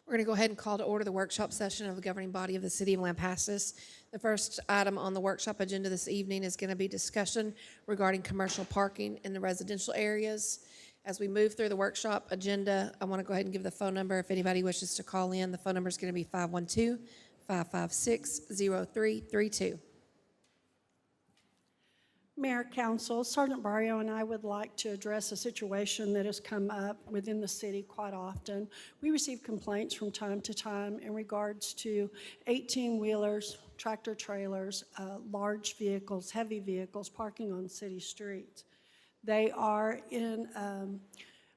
We're going to go ahead and call to order the workshop session of the governing body of the city of Lampasas. The first item on the workshop agenda this evening is going to be discussion regarding commercial parking in the residential areas. As we move through the workshop agenda, I want to go ahead and give the phone number if anybody wishes to call in. The phone number is going to be 512-556-0332. Mayor, Council, Sergeant Barrio and I would like to address a situation that has come up within the city quite often. We receive complaints from time to time in regards to 18-wheelers, tractor trailers, large vehicles, heavy vehicles parking on city streets. They are in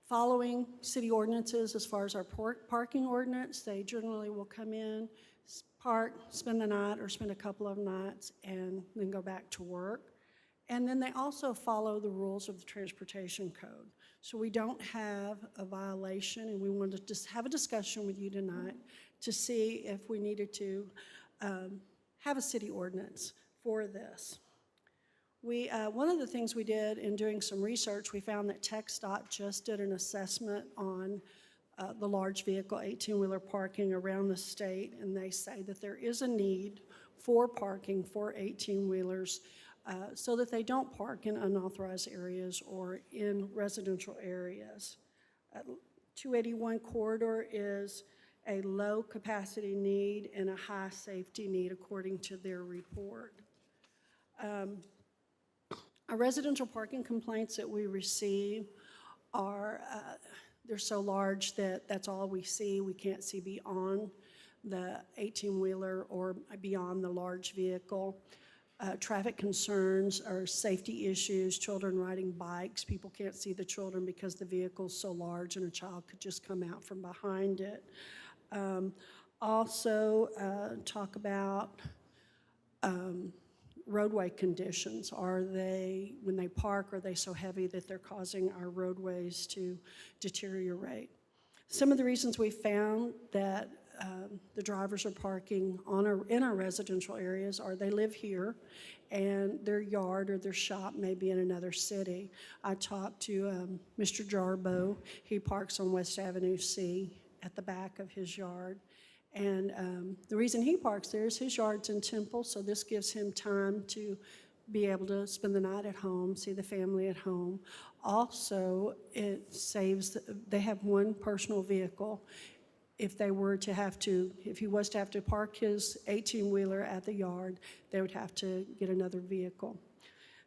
following city ordinances as far as our parking ordinance. They generally will come in, park, spend the night or spend a couple of nights, and then go back to work. And then they also follow the rules of the Transportation Code. So we don't have a violation, and we wanted to just have a discussion with you tonight to see if we needed to have a city ordinance for this. One of the things we did in doing some research, we found that TxDOT just did an assessment on the large vehicle 18-wheeler parking around the state, and they say that there is a need for parking for 18-wheelers so that they don't park in unauthorized areas or in residential areas. 281 corridor is a low capacity need and a high safety need according to their report. Our residential parking complaints that we receive are, they're so large that that's all we see. We can't see beyond the 18-wheeler or beyond the large vehicle. Traffic concerns or safety issues, children riding bikes. People can't see the children because the vehicle's so large and a child could just come out from behind it. Also, talk about roadway conditions. Are they, when they park, are they so heavy that they're causing our roadways to deteriorate? Some of the reasons we found that the drivers are parking in our residential areas are they live here and their yard or their shop may be in another city. I talked to Mr. Jarbo. He parks on West Avenue C at the back of his yard. And the reason he parks there is his yard's in Temple, so this gives him time to be able to spend the night at home, see the family at home. Also, it saves, they have one personal vehicle. If he was to have to park his 18-wheeler at the yard, they would have to get another vehicle.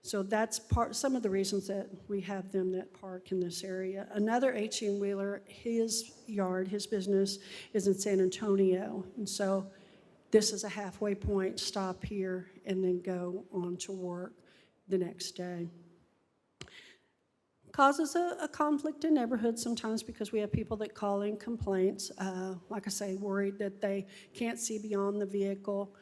So that's some of the reasons that we have them that park in this area. Another 18-wheeler, his yard, his business is in San Antonio. And so this is a halfway point, stop here, and then go on to work the next day. Causes a conflict in neighborhoods sometimes because we have people that call in complaints, like I say, worried that they can't see beyond the vehicle.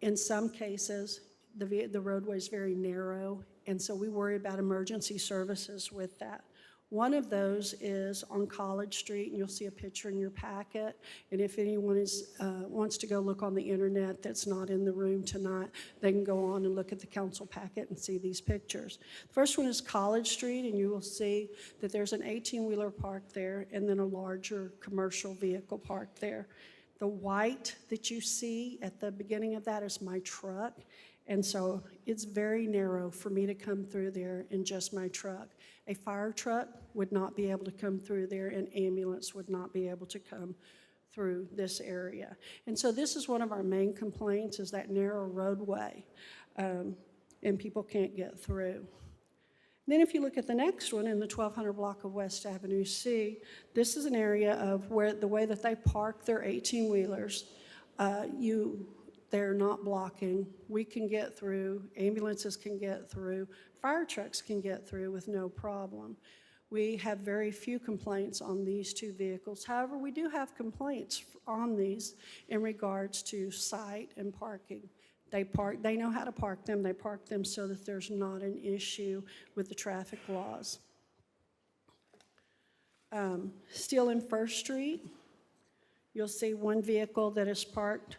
In some cases, the roadway is very narrow, and so we worry about emergency services with that. One of those is on College Street, and you'll see a picture in your packet. And if anyone wants to go look on the internet that's not in the room tonight, they can go on and look at the council packet and see these pictures. The first one is College Street, and you will see that there's an 18-wheeler parked there and then a larger commercial vehicle parked there. The white that you see at the beginning of that is my truck. And so it's very narrow for me to come through there in just my truck. A fire truck would not be able to come through there, and ambulance would not be able to come through this area. And so this is one of our main complaints, is that narrow roadway, and people can't get through. And then if you look at the next one in the 1200 block of West Avenue C, this is an area of where the way that they park their 18-wheelers, they're not blocking. We can get through, ambulances can get through, fire trucks can get through with no problem. We have very few complaints on these two vehicles. However, we do have complaints on these in regards to sight and parking. They know how to park them. They park them so that there's not an issue with the traffic laws. Still in First Street, you'll see one vehicle that is parked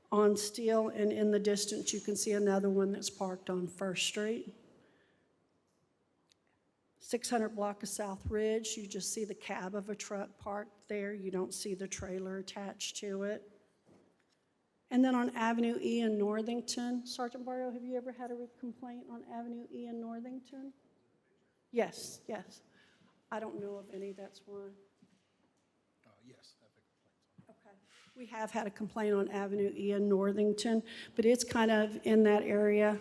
on Steele, and in the distance you can see another one that's parked on First Street. 600 block of South Ridge, you just see the cab of a truck parked there. You don't see the trailer attached to it. And then on Avenue E in Northington, Sergeant Barrio, have you ever had a complaint on Avenue E in Northington? Yes, yes. I don't know of any, that's why. Yes, I've had complaints on Okay. We have had a complaint on Avenue E in Northington, but it's kind of in that area,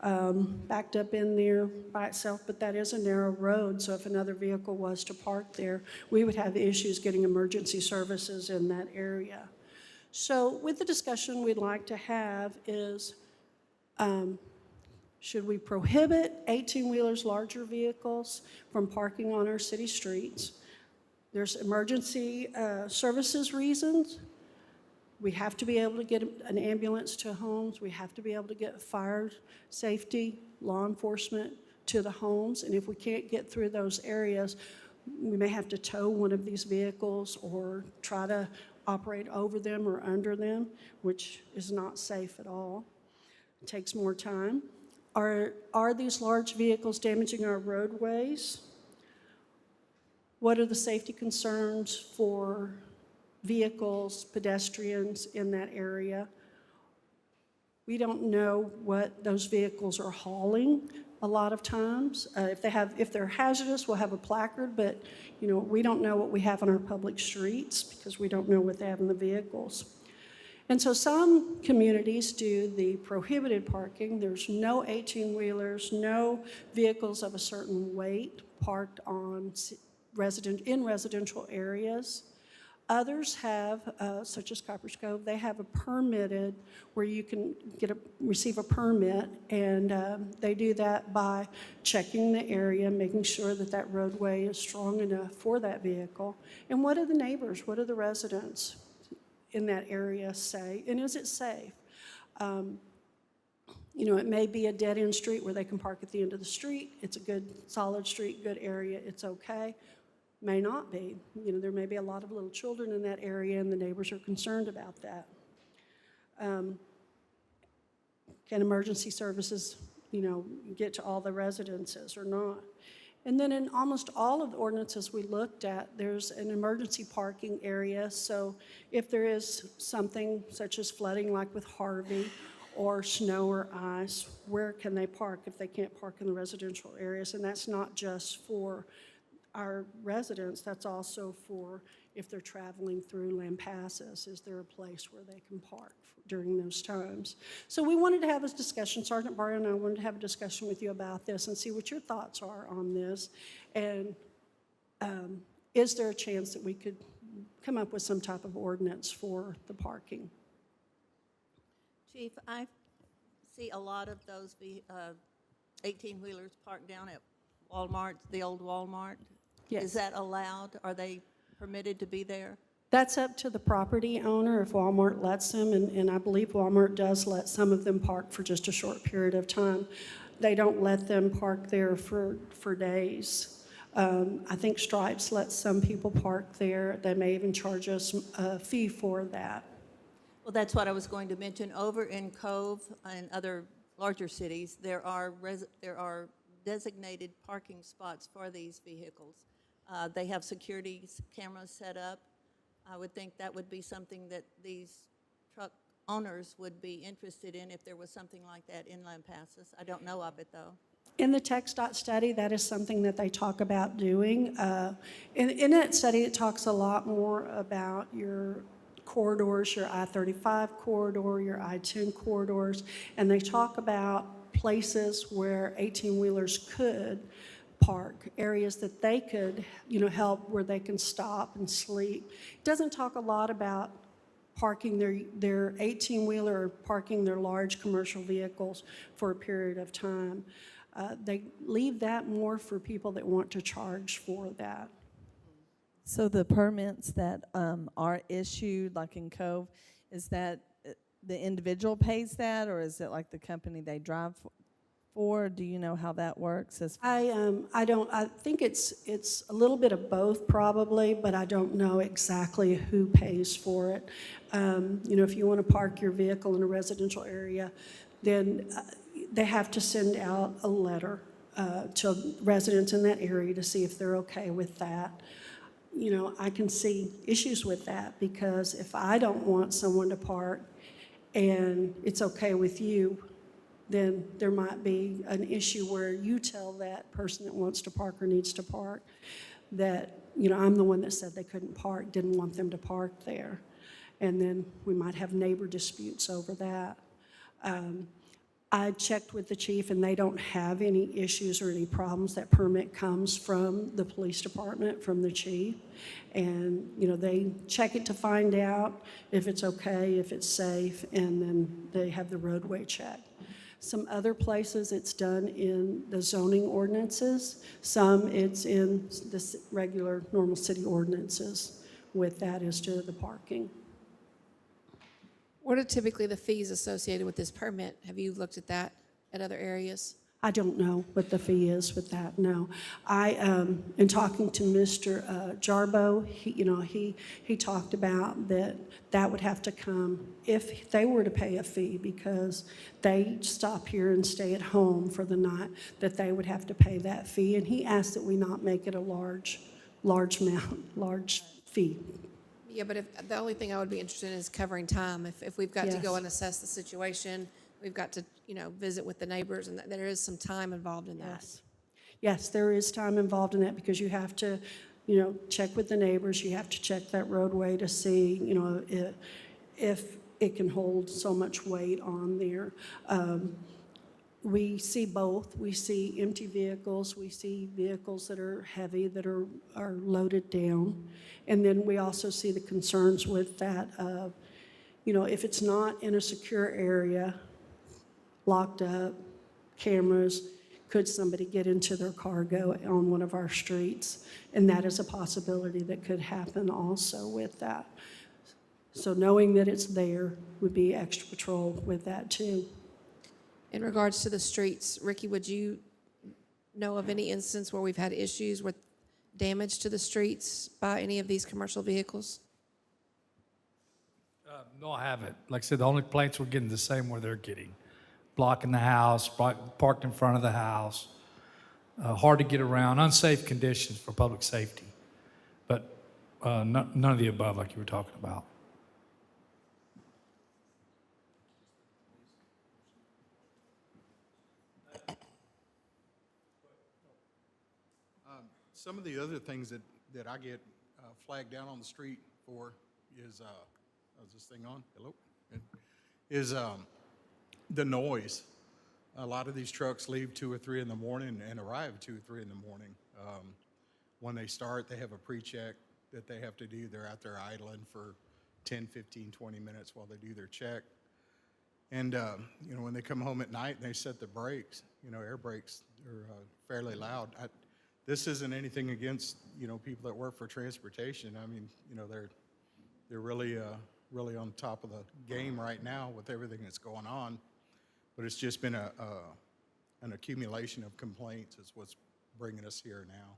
backed up in there by itself, but that is a narrow road, so if another vehicle was to park there, we would have issues getting emergency services in that area. So with the discussion we'd like to have is, should we prohibit 18-wheelers, larger vehicles from parking on our city streets? There's emergency services reasons. We have to be able to get an ambulance to homes. We have to be able to get fire safety, law enforcement to the homes. And if we can't get through those areas, we may have to tow one of these vehicles or try to operate over them or under them, which is not safe at all. It takes more time. Are these large vehicles damaging our roadways? What are the safety concerns for vehicles, pedestrians in that area? We don't know what those vehicles are hauling a lot of times. If they're hazardous, we'll have a placard, but we don't know what we have on our public streets because we don't know what they have in the vehicles. And so some communities do the prohibited parking. There's no 18-wheelers, no vehicles of a certain weight parked on in residential areas. Others have, such as Copper's Cove, they have a permitted where you can receive a permit, and they do that by checking the area, making sure that that roadway is strong enough for that vehicle. And what do the neighbors, what do the residents in that area say, and is it safe? It may be a dead-end street where they can park at the end of the street. It's a good, solid street, good area, it's okay. May not be. There may be a lot of little children in that area, and the neighbors are concerned about that. Can emergency services, get to all the residences or not? And then in almost all of the ordinances we looked at, there's an emergency parking area. So if there is something such as flooding like with Harvey or snow or ice, where can they park if they can't park in the residential areas? And that's not just for our residents, that's also for if they're traveling through Lampasas, is there a place where they can park during those times? So we wanted to have this discussion. Sergeant Barrio and I wanted to have a discussion with you about this and see what your thoughts are on this. And is there a chance that we could come up with some type of ordinance for the parking? Chief, I see a lot of those 18-wheelers parked down at Walmart, the old Walmart. Yes. Is that allowed? Are they permitted to be there? That's up to the property owner if Walmart lets them, and I believe Walmart does let some of them park for just a short period of time. They don't let them park there for days. I think Stripes lets some people park there. They may even charge us a fee for that. Well, that's what I was going to mention. Over in Cove and other larger cities, there are designated parking spots for these vehicles. They have security cameras set up. I would think that would be something that these truck owners would be interested in if there was something like that in Lampasas. I don't know of it, though. In the TxDOT study, that is something that they talk about doing. In that study, it talks a lot more about your corridors, your I-35 corridor, your I-10 corridors, and they talk about places where 18-wheelers could park, areas that they could, help where they can stop and sleep. It doesn't talk a lot about parking their 18-wheeler or parking their large commercial vehicles for a period of time. They leave that more for people that want to charge for that. So the permits that are issued, like in Cove, is that the individual pays that, or is it like the company they drive for? Do you know how that works? I don't. I think it's a little bit of both probably, but I don't know exactly who pays for it. If you want to park your vehicle in a residential area, then they have to send out a letter to residents in that area to see if they're okay with that. You know, I can see issues with that, because if I don't want someone to park and it's okay with you, then there might be an issue where you tell that person that wants to park or needs to park that, you know, I'm the one that said they couldn't park, didn't want them to park there. And then we might have neighbor disputes over that. I checked with the chief, and they don't have any issues or any problems. That permit comes from the police department, from the chief. And, you know, they check it to find out if it's okay, if it's safe, and then they have the roadway check. Some other places it's done in the zoning ordinances. Some it's in the regular, normal city ordinances with that as to the parking. What are typically the fees associated with this permit? Have you looked at that at other areas? I don't know what the fee is with that, no. In talking to Mr. Jarbo, he talked about that would have to come if they were to pay a fee, because they stop here and stay at home for the night, that they would have to pay that fee. And he asked that we not make it a large fee. Yeah, but if, the only thing I would be interested in is covering time. If we've got to go Yes. and assess the situation, we've got to, visit with the neighbors, and there is some time involved in that. Yes. Yes, there is time involved in that, because you have to, check with the neighbors. You have to check that roadway to see, if it can hold so much weight on there. We see both. We see empty vehicles. We see vehicles that are heavy, that are loaded down. And then we also see the concerns with that of, if it's not in a secure area, locked up, cameras, could somebody get into their cargo on one of our streets? And that is a possibility that could happen also with that. So knowing that it's there would be extra patrol with that too. In regards to the streets, Ricky, would you know of any instance where we've had issues with damage to the streets by any of these commercial vehicles? No, I haven't. Like I said, the only complaints we're getting the same where they're getting. Blocking the house, parked in front of the house, hard to get around, unsafe conditions for public safety. But none of the above like you were talking about. Some of the other things that I get flagged down on the street for is, is this thing on? Hello? Is the noise. A lot of these trucks leave 2 or 3 in the morning and arrive 2 or 3 in the morning. When they start, they have a pre-check that they have to do. They're out there idling for 10, 15, 20 minutes while they do their check. And, when they come home at night and they set the brakes, air brakes are fairly loud. This isn't anything against, people that work for transportation. I mean, they're really on top of the game right now with everything that's going on. But it's just been an accumulation of complaints is what's bringing us here now.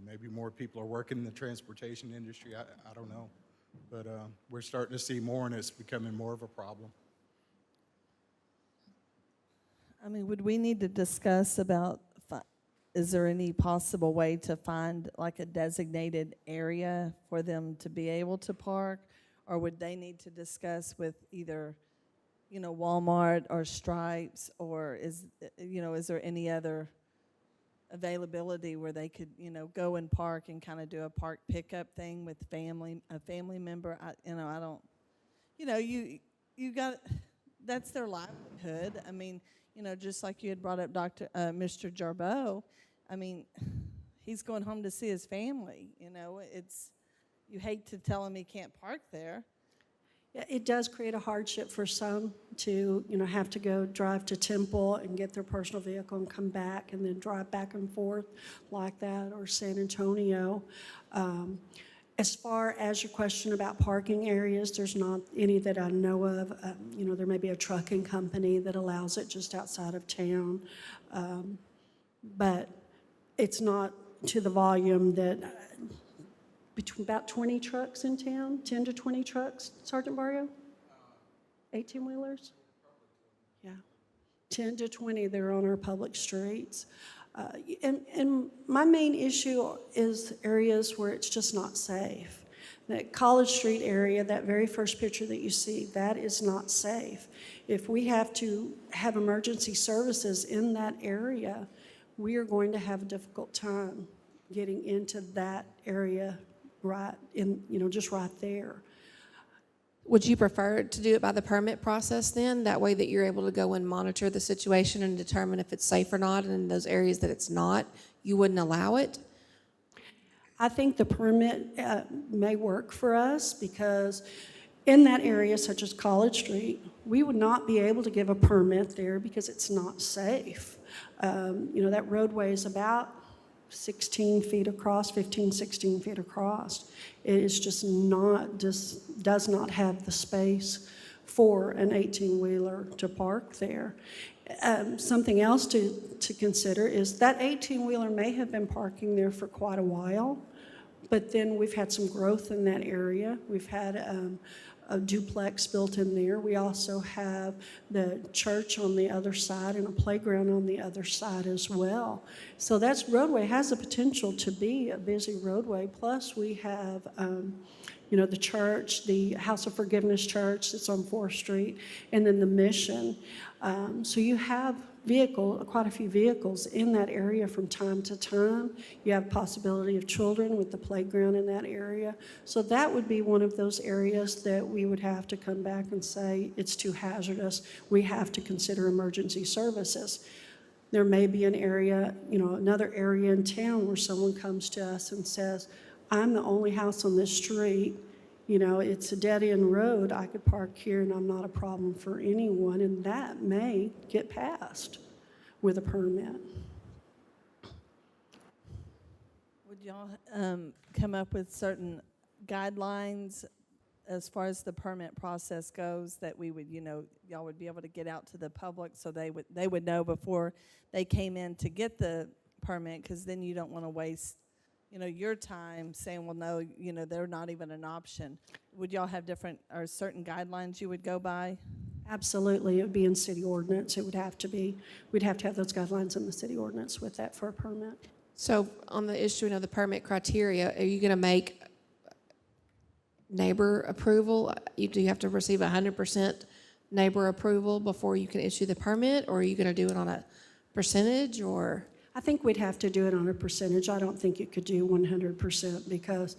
Maybe more people are working in the transportation industry. I don't know. But we're starting to see more, and it's becoming more of a problem. I mean, would we need to discuss about, is there any possible way to find like a designated area for them to be able to park? Or would they need to discuss with either, Walmart or Stripes, or is there any other availability where they could, go and park and kind of do a park pickup thing with a family member? I don't, you got, that's their livelihood. I mean, just like you had brought up Mr. Jarbo, I mean, he's going home to see his family, you hate to tell him he can't park there. Yeah, it does create a hardship for some to, have to go drive to Temple and get their personal vehicle and come back and then drive back and forth like that, or San Antonio. As far as your question about parking areas, there's not any that I know of. There may be a trucking company that allows it just outside of town. But it's not to the volume that between about 20 trucks in town, 10 to 20 trucks, Sergeant Barrio? 18-wheelers? Yeah. 10 to 20 that are on our public streets. And my main issue is areas where it's just not safe. That College Street area, that very first picture that you see, that is not safe. If we have to have emergency services in that area, we are going to have a difficult time getting into that area right in, just right there. Would you prefer to do it by the permit process then? That way that you're able to go and monitor the situation and determine if it's safe or not, and in those areas that it's not, you wouldn't allow it? I think the permit may work for us because in that area, such as College Street, we would not be able to give a permit there because it's not safe. That roadway is about 16 feet across, 15, 16 feet across. It is just does not have the space for an 18-wheeler to park there. Something else to consider is that 18-wheeler may have been parking there for quite a while, but then we've had some growth in that area. We've had a duplex built in there. We also have the church on the other side and a playground on the other side as well. So that roadway has the potential to be a busy roadway. Plus we have the church, the House of Forgiveness Church that's on 4th Street, and then the Mission. So you have quite a few vehicles in that area from time to time. You have possibility of children with the playground in that area. So that would be one of those areas that we would have to come back and say, it's too hazardous. We have to consider emergency services. There may be an area, another area in town where someone comes to us and says, I'm the only house on this street. It's a dead-end road. I could park here and I'm not a problem for anyone, and that may get passed with a permit. Would y'all come up with certain guidelines as far as the permit process goes that we would, y'all would be able to get out to the public so they would know before they came in to get the permit, because then you don't want to waste your time saying, well, no, they're not even an option. Would y'all have different or certain guidelines you would go by? Absolutely. It would be in city ordinance. It would have to be. We'd have to have those guidelines in the city ordinance with that for a permit. So on the issuing of the permit criteria, are you going to make neighbor approval? Do you have to receive 100% neighbor approval before you can issue the permit, or are you going to do it on a percentage, or? I think we'd have to do it on a percentage. I don't think you could do 100% because,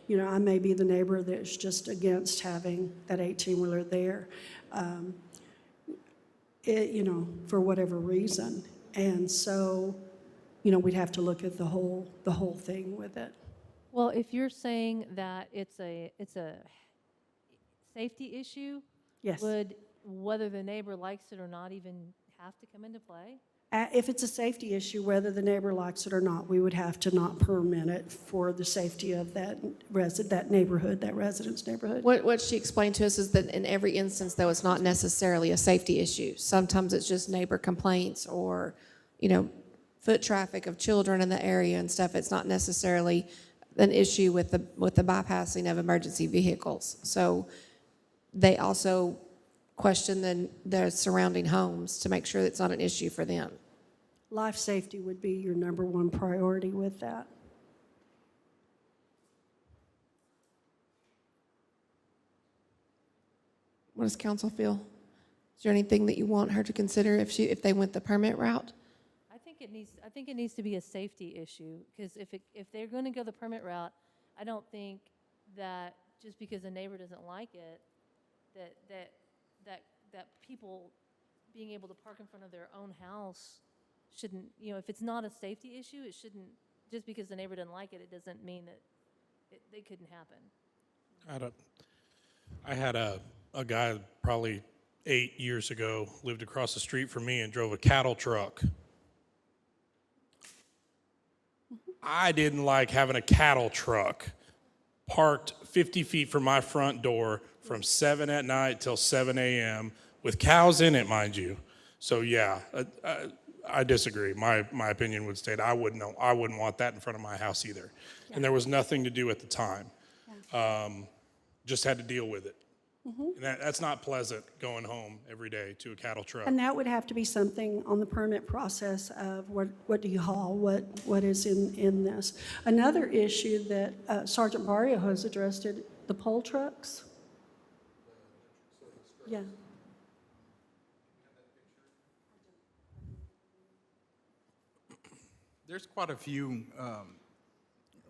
I may be the neighbor that's just against having that 18-wheeler there, for whatever reason. And so, we'd have to look at the whole thing with it. Well, if you're saying that it's a safety issue, Yes. would whether the neighbor likes it or not even have to come into play? If it's a safety issue, whether the neighbor likes it or not, we would have to not permit it for the safety of that neighborhood, that resident's neighborhood. What she explained to us is that in every instance, though, it's not necessarily a safety issue. Sometimes it's just neighbor complaints or, foot traffic of children in the area and stuff. It's not necessarily an issue with the bypassing of emergency vehicles. So they also question the surrounding homes to make sure it's not an issue for them. Life safety would be your number one priority with that. What does council feel? Is there anything that you want her to consider if they went the permit route? I think it needs to be a safety issue, because if they're going to go the permit route, I don't think that just because a neighbor doesn't like it, that people being able to park in front of their own house shouldn't, if it's not a safety issue, it shouldn't, just because the neighbor doesn't like it, it doesn't mean that they couldn't happen. I had a guy probably 8 years ago lived across the street from me and drove a cattle truck. I didn't like having a cattle truck parked 50 feet from my front door from 7 at night till 7 a.m. with cows in it, mind you. So yeah, I disagree. My opinion would state I wouldn't want that in front of my house either. Yeah. And there was nothing to do at the time. Yeah. Just had to deal with it. And that's not pleasant going home every day to a cattle truck. And that would have to be something on the permit process of what do you haul, what is in this. Another issue that Sergeant Barrio has addressed it, the pole trucks. Yeah. There's quite a few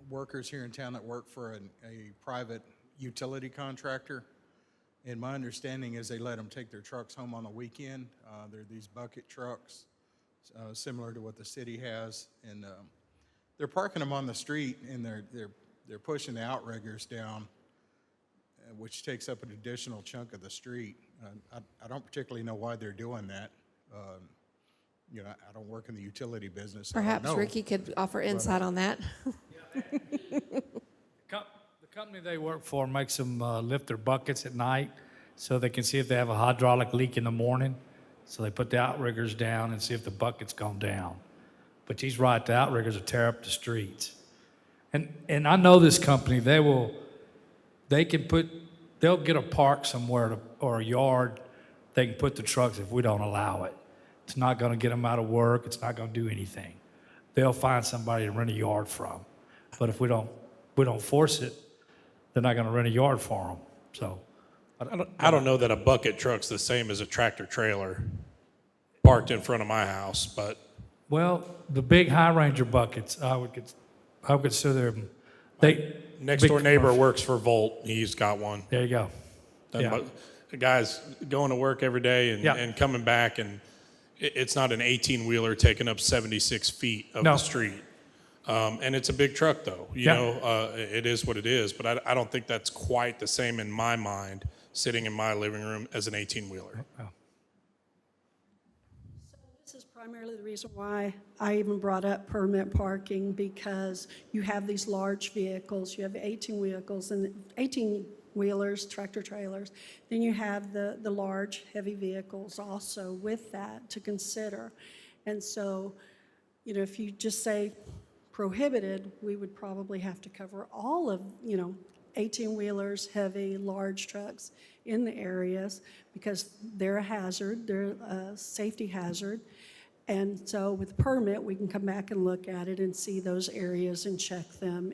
workers here in town that work for a private utility contractor. And my understanding is they let them take their trucks home on the weekend. They're these bucket trucks, similar to what the city has. And they're parking them on the street, and they're pushing the outriggers down, which takes up an additional chunk of the street. I don't particularly know why they're doing that. You know, I don't work in the utility business. So I don't Perhaps know. Ricky could offer insight on that. The company they work for makes them lift their buckets at night so they can see if they have a hydraulic leak in the morning. So they put the outriggers down and see if the bucket's gone down. But he's right, the outriggers will tear up the streets. And I know this company, they'll get a park somewhere or a yard they can put the trucks if we don't allow it. It's not going to get them out of work. It's not going to do anything. They'll find somebody to rent a yard from. But if we don't force it, they're not going to rent a yard for them. So I don't know that a bucket truck's the same as a tractor trailer parked in front of my house, but well, the big High Ranger buckets, I would consider them. next big door neighbor commercial. works for Volt. He's got one. There you go. Yeah. The guy's going to work every day Yeah. and coming back, and it's not an 18-wheeler taking up 76 feet of No. the street. And it's a big truck, though. You Yeah. know, it is what it is. But I don't think that's quite the same in my mind, sitting in my living room as an 18-wheeler. This is primarily the reason why I even brought up permit parking, because you have these large vehicles, you have 18 vehicles and 18-wheelers, tractor trailers, then you have the large, heavy vehicles also with that to consider. And so, you know, if you just say prohibited, we would probably have to cover all of, 18-wheelers, heavy, large trucks in the areas, because they're a hazard, they're a safety hazard. And so with permit, we can come back and look at it and see those areas and check them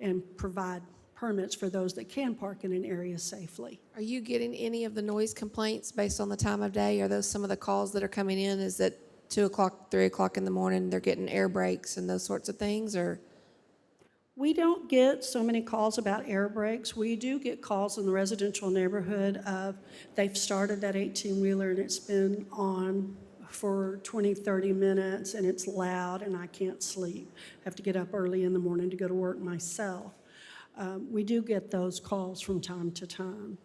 and provide permits for those that can park in an area safely. Are you getting any of the noise complaints based on the time of day? Are those some of the calls that are coming in? Is that 2 o'clock, 3 o'clock in the morning, they're getting air brakes and those sorts of things, or? We don't get so many calls about air brakes. We do get calls in the residential neighborhood of they've started that 18-wheeler and it's been on for 20, 30 minutes and it's loud and I can't sleep. I have to get up early in the morning to go to work myself. We do get those calls from time to time.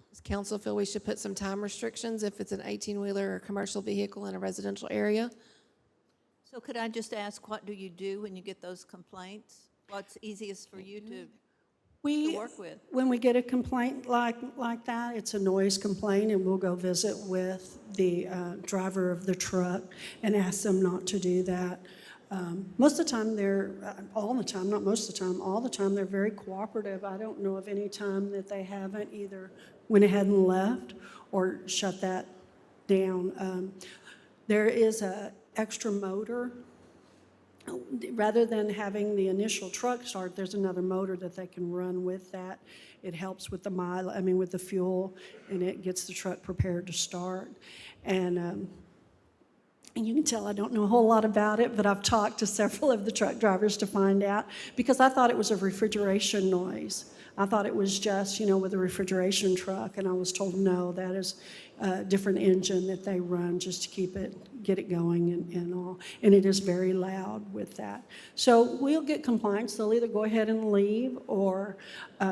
Does council feel we should put some time restrictions if it's an 18-wheeler or commercial vehicle in a residential area? So could I just ask, what do you do when you get those complaints? What's easiest for you to work with? When we get a complaint like that, it's a noise complaint, and we'll go visit with the driver of the truck and ask them not to do that. Most of the time, all the time, they're very cooperative. I don't know of any time that they haven't either went ahead and left or shut that down. There is a extra motor. Rather than having the initial truck start, there's another motor that they can run with that. It helps with with the fuel, and it gets the truck prepared to start. And you can tell I don't know a whole lot about it, but I've talked to several of the truck drivers to find out, because I thought it was a refrigeration noise. I thought it was just, with a refrigeration truck, and I was told no, that is a different engine that they run just to get it going and all. And it is very loud with that. So we'll get complaints. They'll either go ahead and leave or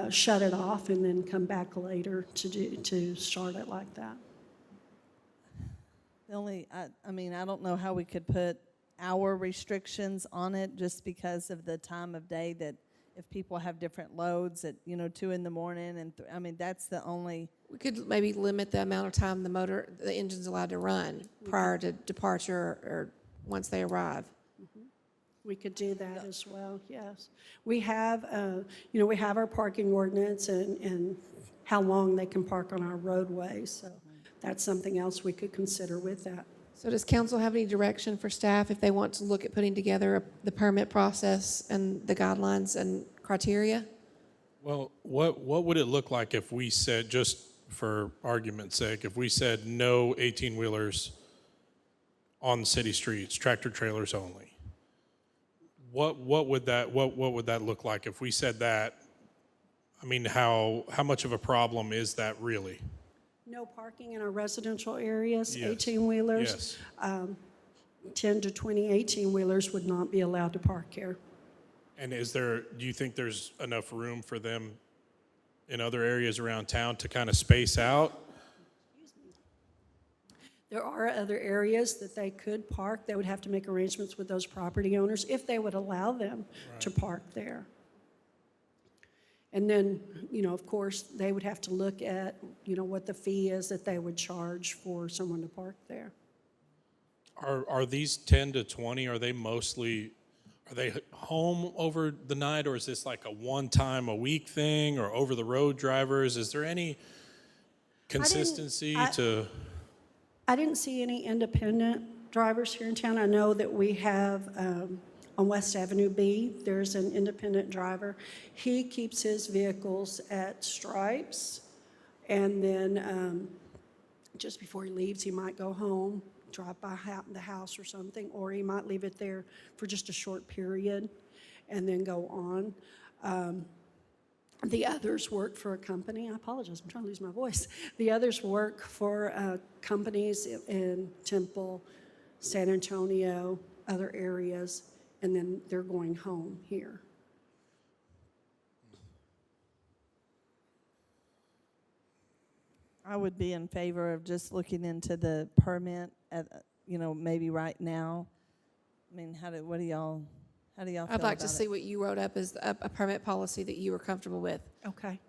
shut it off and then come back later to start it like that. I don't know how we could put hour restrictions on it, just because of the time of day, that if people have different loads at, 2 in the morning, and that's the only. We could maybe limit the amount of time the engine's allowed to run prior to departure or once they arrive. We could do that as well, yes. We have, we have our parking ordinance and how long they can park on our roadways. So that's something else we could consider with that. So does council have any direction for staff if they want to look at putting together the permit process and the guidelines and criteria? Well, what would it look like if we said, just for argument's sake, if we said no 18-wheelers on city streets, tractor trailers only? What would that look like if we said that? I mean, how much of a problem is that really? No parking in our residential areas, Yes. 18-wheelers. Yes. 10 to 20 18-wheelers would not be allowed to park here. And do you think there's enough room for them in other areas around town to kind of space out? There are other areas that they could park. They would have to make arrangements with those property owners if they would allow them to park there. And then, of course, they would have to look at, what the fee is that they would charge for someone to park there. Are these 10 to 20, are they home over the night, or is this like a one-time-a-week thing, or over-the-road drivers? Is there any consistency to... I didn't see any independent drivers here in town. I know that we have, on West Avenue B, there's an independent driver. He keeps his vehicles at Stripes, and then just before he leaves, he might go home, drop by the house or something, or he might leave it there for just a short period and then go on. The others work for a company. I apologize, I'm trying to lose my voice. The others work for companies in Temple, San Antonio, other areas, and then they're going home here. I would be in favor of just looking into the permit at, maybe right now. I mean, what do y'all feel I'd like to about see it? what you wrote up as a permit policy that you were comfortable with. Okay.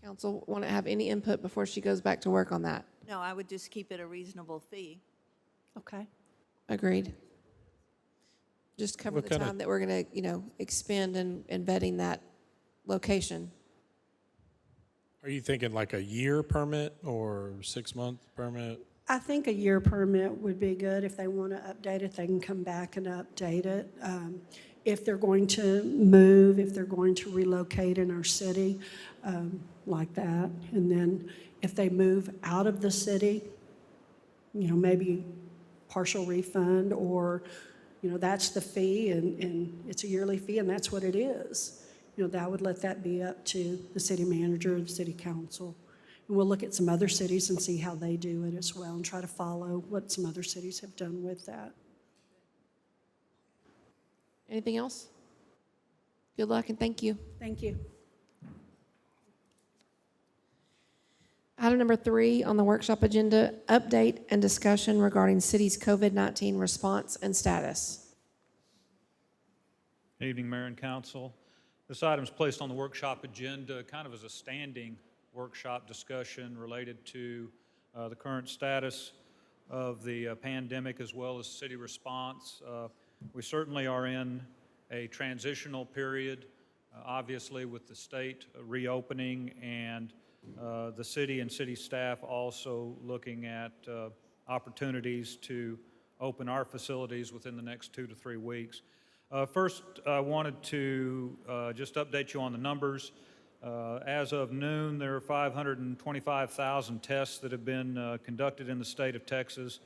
Council want to have any input before she goes back to work on that? No, I would just keep it a reasonable fee. Okay. Agreed. Just cover What the kind of- time that we're going to, expend in vetting that location. Are you thinking like a year permit or 6-month permit? I think a year permit would be good. If they want to update it, they can come back and update it. If they're going to move, if they're going to relocate in our city, like that. And then if they move out of the city, maybe partial refund, or, that's the fee and it's a yearly fee and that's what it is. That would let that be up to the city manager or the city council. And we'll look at some other cities and see how they do it as well and try to follow what some other cities have done with that. Anything else? Good luck and thank you. Thank you. Item number 3 on the workshop agenda, update and discussion regarding city's COVID-19 response and status. Good evening, Mayor and Council. This item is placed on the workshop agenda kind of as a standing workshop discussion related to the current status of the pandemic as well as city response. We certainly are in a transitional period, obviously with the state reopening and the city and city staff also looking at opportunities to open our facilities within the next 2 to 3 weeks. First, I wanted to just update you on the numbers. As of noon, there are 525,000 tests that have been conducted in the state of Texas.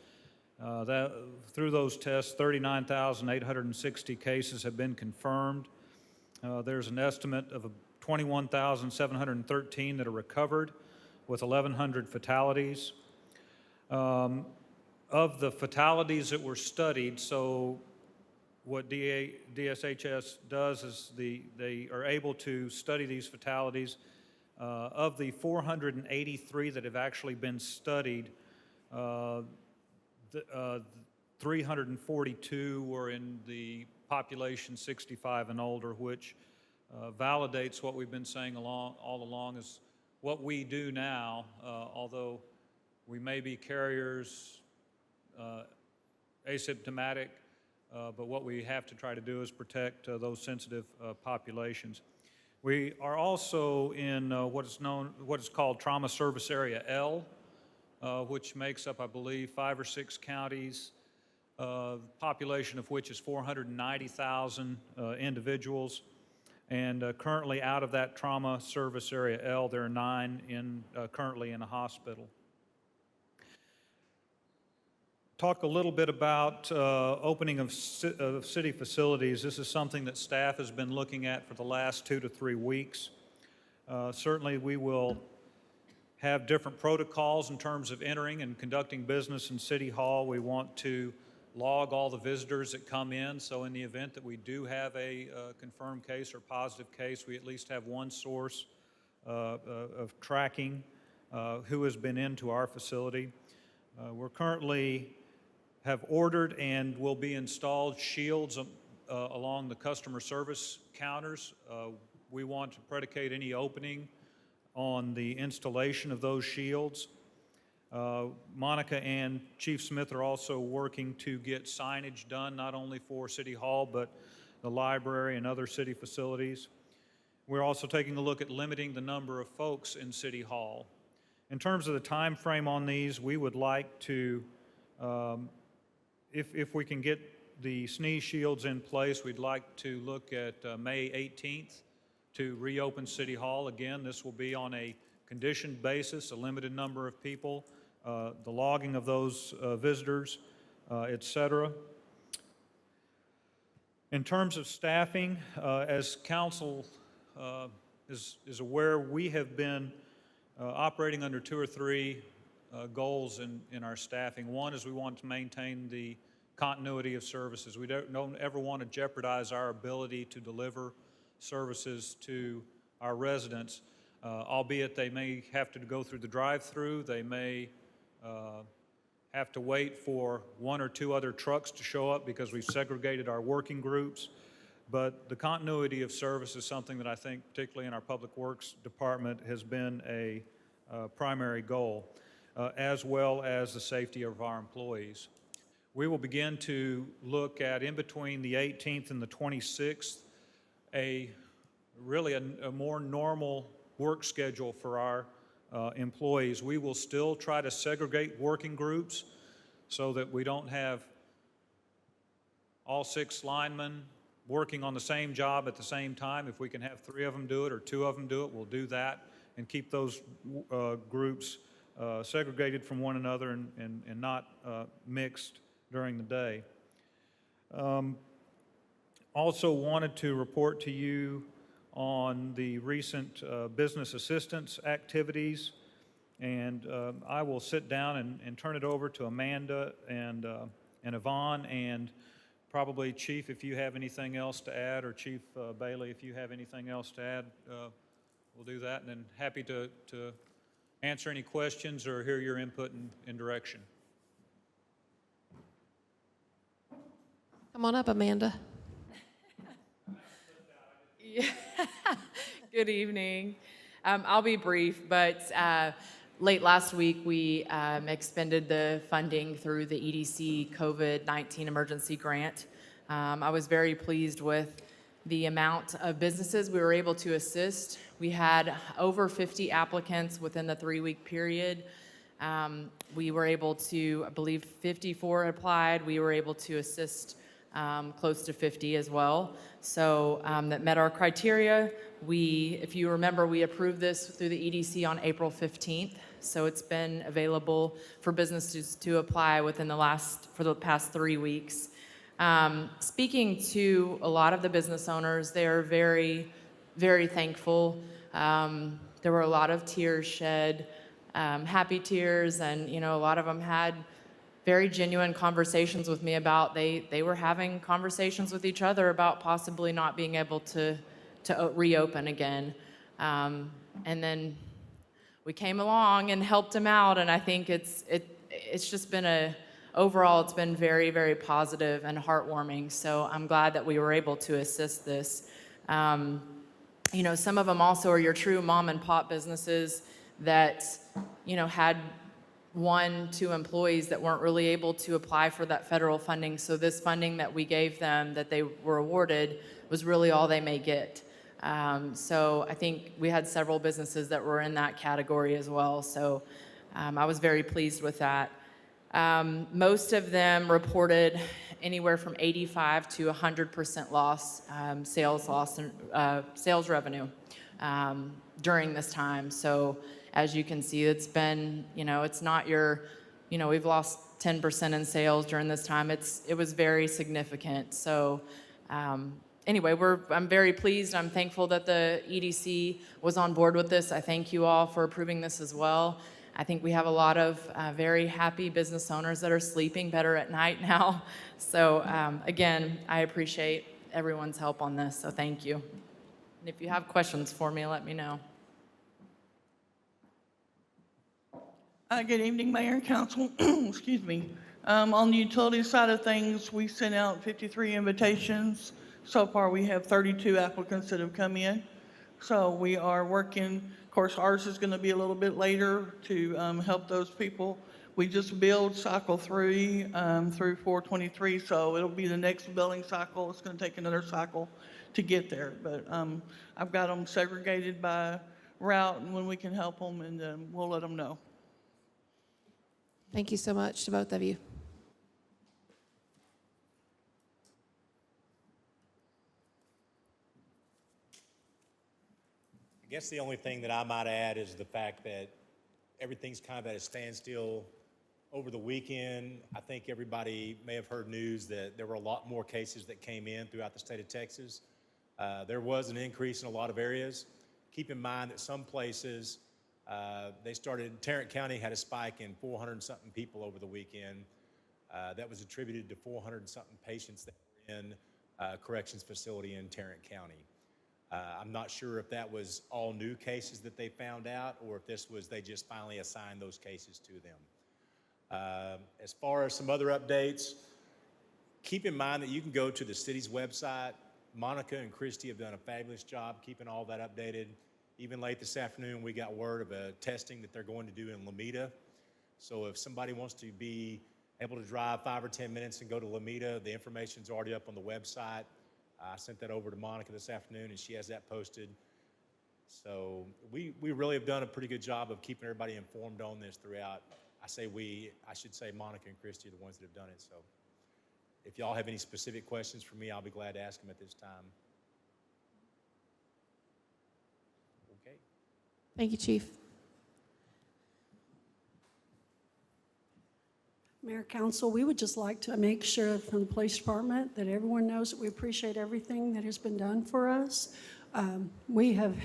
Through those tests, 39,860 cases have been confirmed. There's an estimate of 21,713 that are recovered, with 1,100 fatalities. Of the fatalities that were studied, so what DSHS does is they are able to study these fatalities. Of the 483 that have actually been studied, 342 were in the population 65 and older, which validates what we've been saying all along is what we do now, although we may be carriers, asymptomatic, but what we have to try to do is protect those sensitive populations. We are also in what is called Trauma Service Area L, which makes up, I believe, 5 or 6 counties, population of which is 490,000 individuals. And currently out of that Trauma Service Area L, there are 9 currently in a hospital. Talk a little bit about opening of city facilities. This is something that staff has been looking at for the last 2 to 3 weeks. Certainly we will have different protocols in terms of entering and conducting business in City Hall. We want to log all the visitors that come in, so in the event that we do have a confirmed case or positive case, we at least have one source of tracking who has been into our facility. We're currently have ordered and will be installed shields along the customer service counters. We want to predicate any opening on the installation of those shields. Monica and Chief Smith are also working to get signage done, not only for City Hall, but the library and other city facilities. We're also taking a look at limiting the number of folks in City Hall. In terms of the time frame on these, we would like to, if we can get the sneeze shields in place, we'd like to look at May 18th to reopen City Hall. Again, this will be on a conditioned basis, a limited number of people, the logging of those visitors, et cetera. In terms of staffing, as council is aware, we have been operating under 2 or 3 goals in our staffing. One is we want to maintain the continuity of services. We don't ever want to jeopardize our ability to deliver services to our residents, albeit they may have to go through the drive-through, they may have to wait for 1 or 2 other trucks to show up because we've segregated our working groups. But the continuity of service is something that I think, particularly in our Public Works Department, has been a primary goal, as well as the safety of our employees. We will begin to look at, in between the 18th and the 26th, really a more normal work schedule for our employees. We will still try to segregate working groups so that we don't have all 6 linemen working on the same job at the same time. If we can have 3 of them do it or 2 of them do it, we'll do that and keep those groups segregated from one another and not mixed during the day. Also wanted to report to you on the recent business assistance activities, and I will sit down and turn it over to Amanda and Yvonne, and probably Chief, if you have anything else to add, or Chief Bailey, if you have anything else to add, we'll do that, and then happy to answer any questions or hear your input and direction. Come on up, Amanda. Yeah. Good evening. I'll be brief, but late last week we expended the funding through the EDC COVID-19 emergency grant. I was very pleased with the amount of businesses we were able to assist. We had over 50 applicants within the 3-week period. We were able to, I believe 54 applied. We were able to assist close to 50 as well. So that met our criteria. If you remember, we approved this through the EDC on April 15th. So it's been available for businesses to apply for the past 3 weeks. Speaking to a lot of the business owners, they are very, very thankful. There were a lot of tears shed, happy tears, and a lot of them had very genuine conversations with me about they were having conversations with each other about possibly not being able to reopen again. And then we came along and helped them out, and I think it's just been overall it's been very, very positive and heartwarming. So I'm glad that we were able to assist this. Some of them also are your true mom and pop businesses that had 2 employees that weren't really able to apply for that federal funding. So this funding that we gave them, that they were awarded, was really all they may get. So I think we had several businesses that were in that category as well. So I was very pleased with that. Most of them reported anywhere from 85 to 100% loss, sales revenue during this time. So as you can see, it's been, it's not we've lost 10% in sales during this time. It was very significant. So anyway, I'm very pleased. I'm thankful that the EDC was on board with this. I thank you all for approving this as well. I think we have a lot of very happy business owners that are sleeping better at night now. So again, I appreciate everyone's help on this, so thank you. And if you have questions for me, let me know. Good evening, Mayor and Council. Excuse me. On the utility side of things, we sent out 53 invitations. So far, we have 32 applicants that have come in. So we are working. Of course, ours is going to be a little bit later to help those people. We just billed cycle 3 through 423, so it'll be the next billing cycle. It's going to take another cycle to get there. But I've got them segregated by route and when we can help them, and we'll let them know. Thank you so much to both of you. I guess the only thing that I might add is the fact that everything's kind of at a standstill over the weekend. I think everybody may have heard news that there were a lot more cases that came in throughout the state of Texas. There was an increase in a lot of areas. Keep in mind that some places, Tarrant County had a spike in 400-something people over the weekend. That was attributed to 400-something patients that were in a corrections facility in Tarrant County. I'm not sure if that was all new cases that they found out or if they just finally assigned those cases to them. As far as some other updates, keep in mind that you can go to the city's website. Monica and Christy have done a fabulous job keeping all that updated. Even late this afternoon, we got word of a testing that they're going to do in Lomita. So if somebody wants to be able to drive 5 or 10 minutes and go to Lomita, the information's already up on the website. I sent that over to Monica this afternoon, and she has that posted. So we really have done a pretty good job of keeping everybody informed on this throughout. I should say Monica and Christy are the ones that have done it. So if y'all have any specific questions for me, I'll be glad to ask them at this time. Okay. Thank you, Chief. Mayor, Council, we would just like to make sure from the police department that everyone knows that we appreciate everything that has been done for us. We have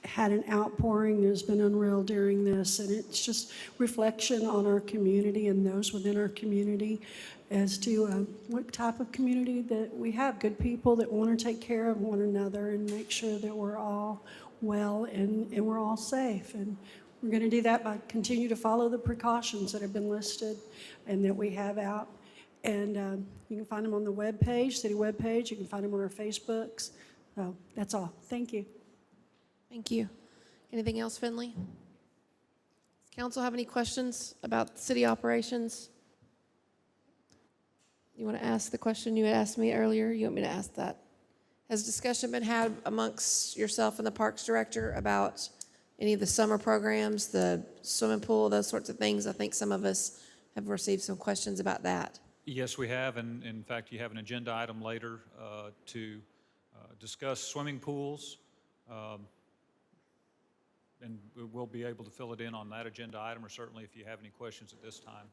had an outpouring that has been unreal during this, and it's just reflection on our community and those within our community as to what type of community that we have. Good people that want to take care of one another and make sure that we're all well and we're all safe. And we're going to do that by continue to follow the precautions that have been listed and that we have out. And you can find them on the webpage, city webpage. You can find them on our Facebooks. So that's all. Thank you. Thank you. Anything else, Finley? Does council have any questions about city operations? You want to ask the question you had asked me earlier? You want me to ask that? Has discussion been had amongst yourself and the Parks Director about any of the summer programs, the swimming pool, those sorts of things? I think some of us have received some questions about that. Yes, we have, and in fact, you have an agenda item later to discuss swimming pools, and we'll be able to fill it in on that agenda item, or certainly if you have any questions at this time.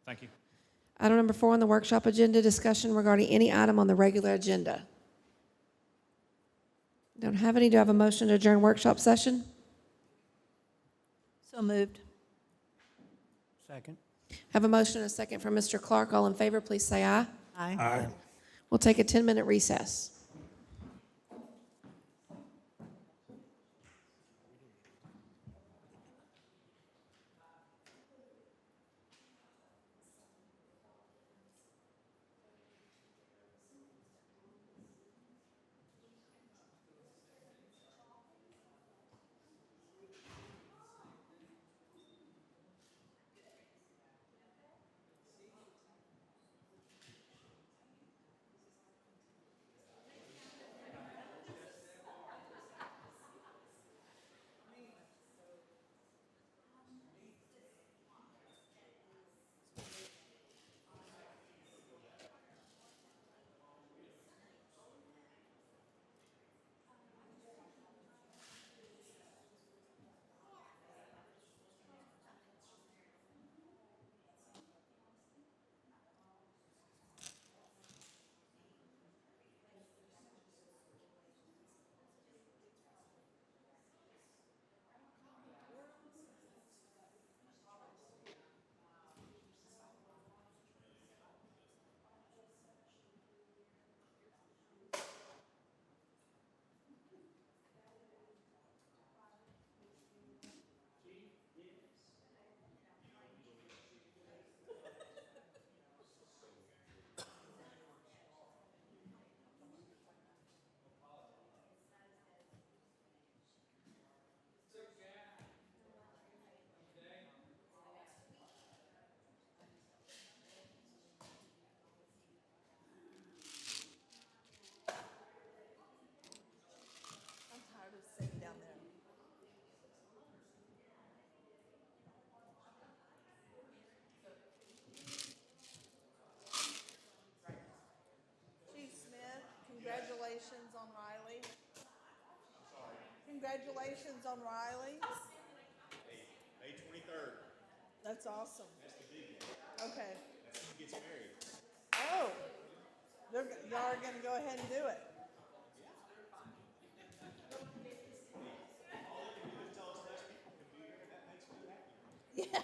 Thank you. Item number 4 on the workshop agenda, discussion regarding any item on the regular agenda. Don't have any. Do I have a motion to adjourn workshop session? So moved. Second. Have a motion and a second from Mr. Clark. All in favor, please say aye. Aye. Aye. We'll take a 10-minute recess. Congratulations on Riley. May 23rd. That's awesome. Okay. He gets married. Oh, y'all are gonna go ahead and do it. Yeah.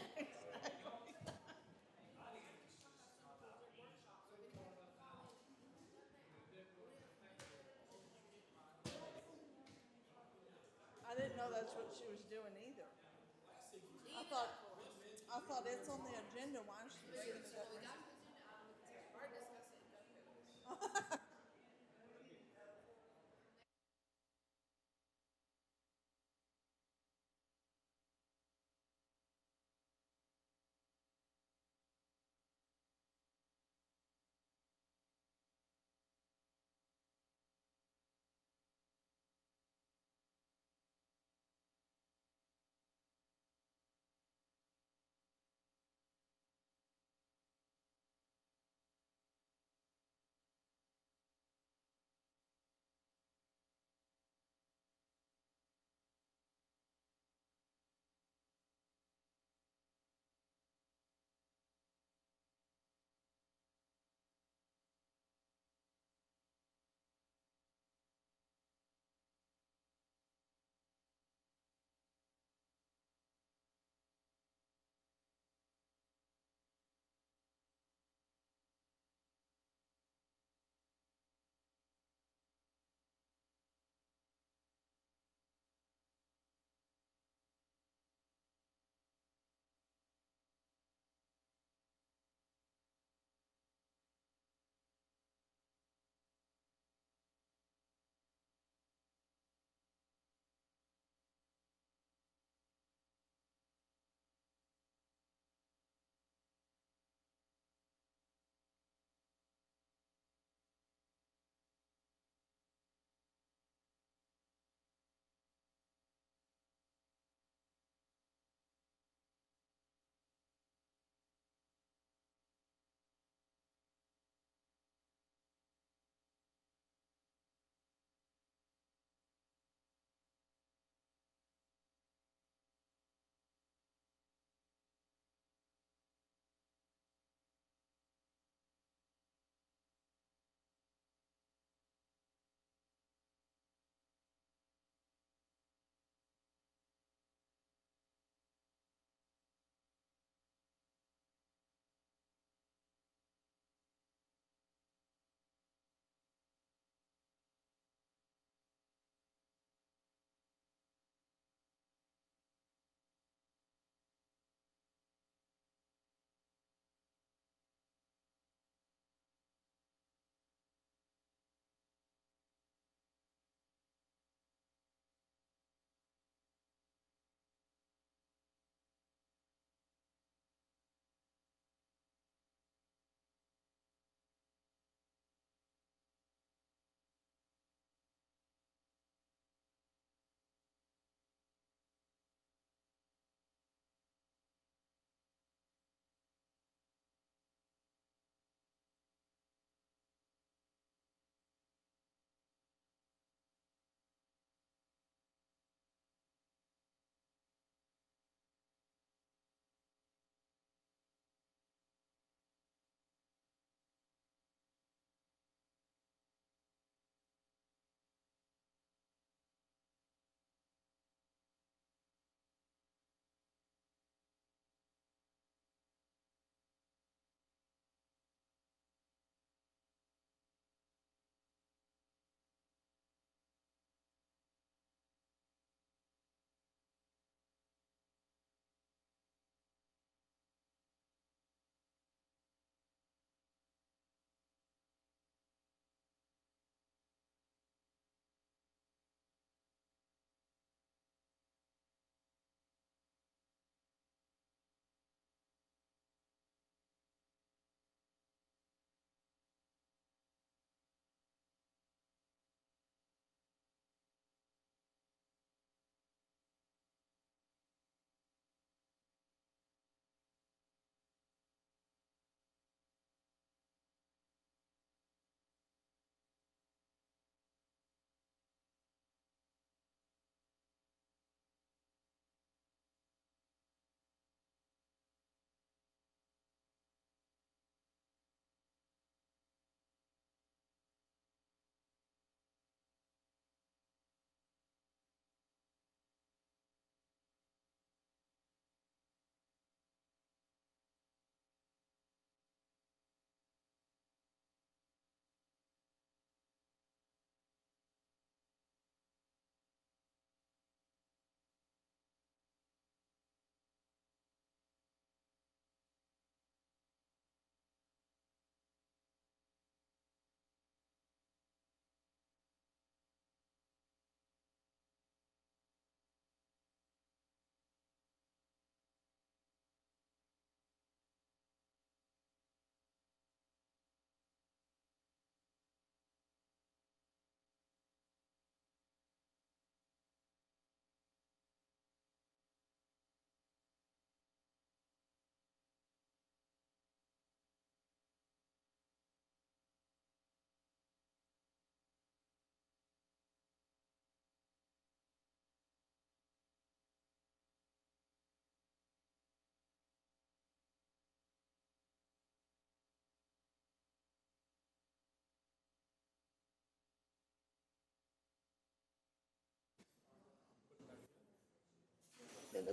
I didn't know that's what she was doing either. I thought it's on the agenda. Why is she getting it?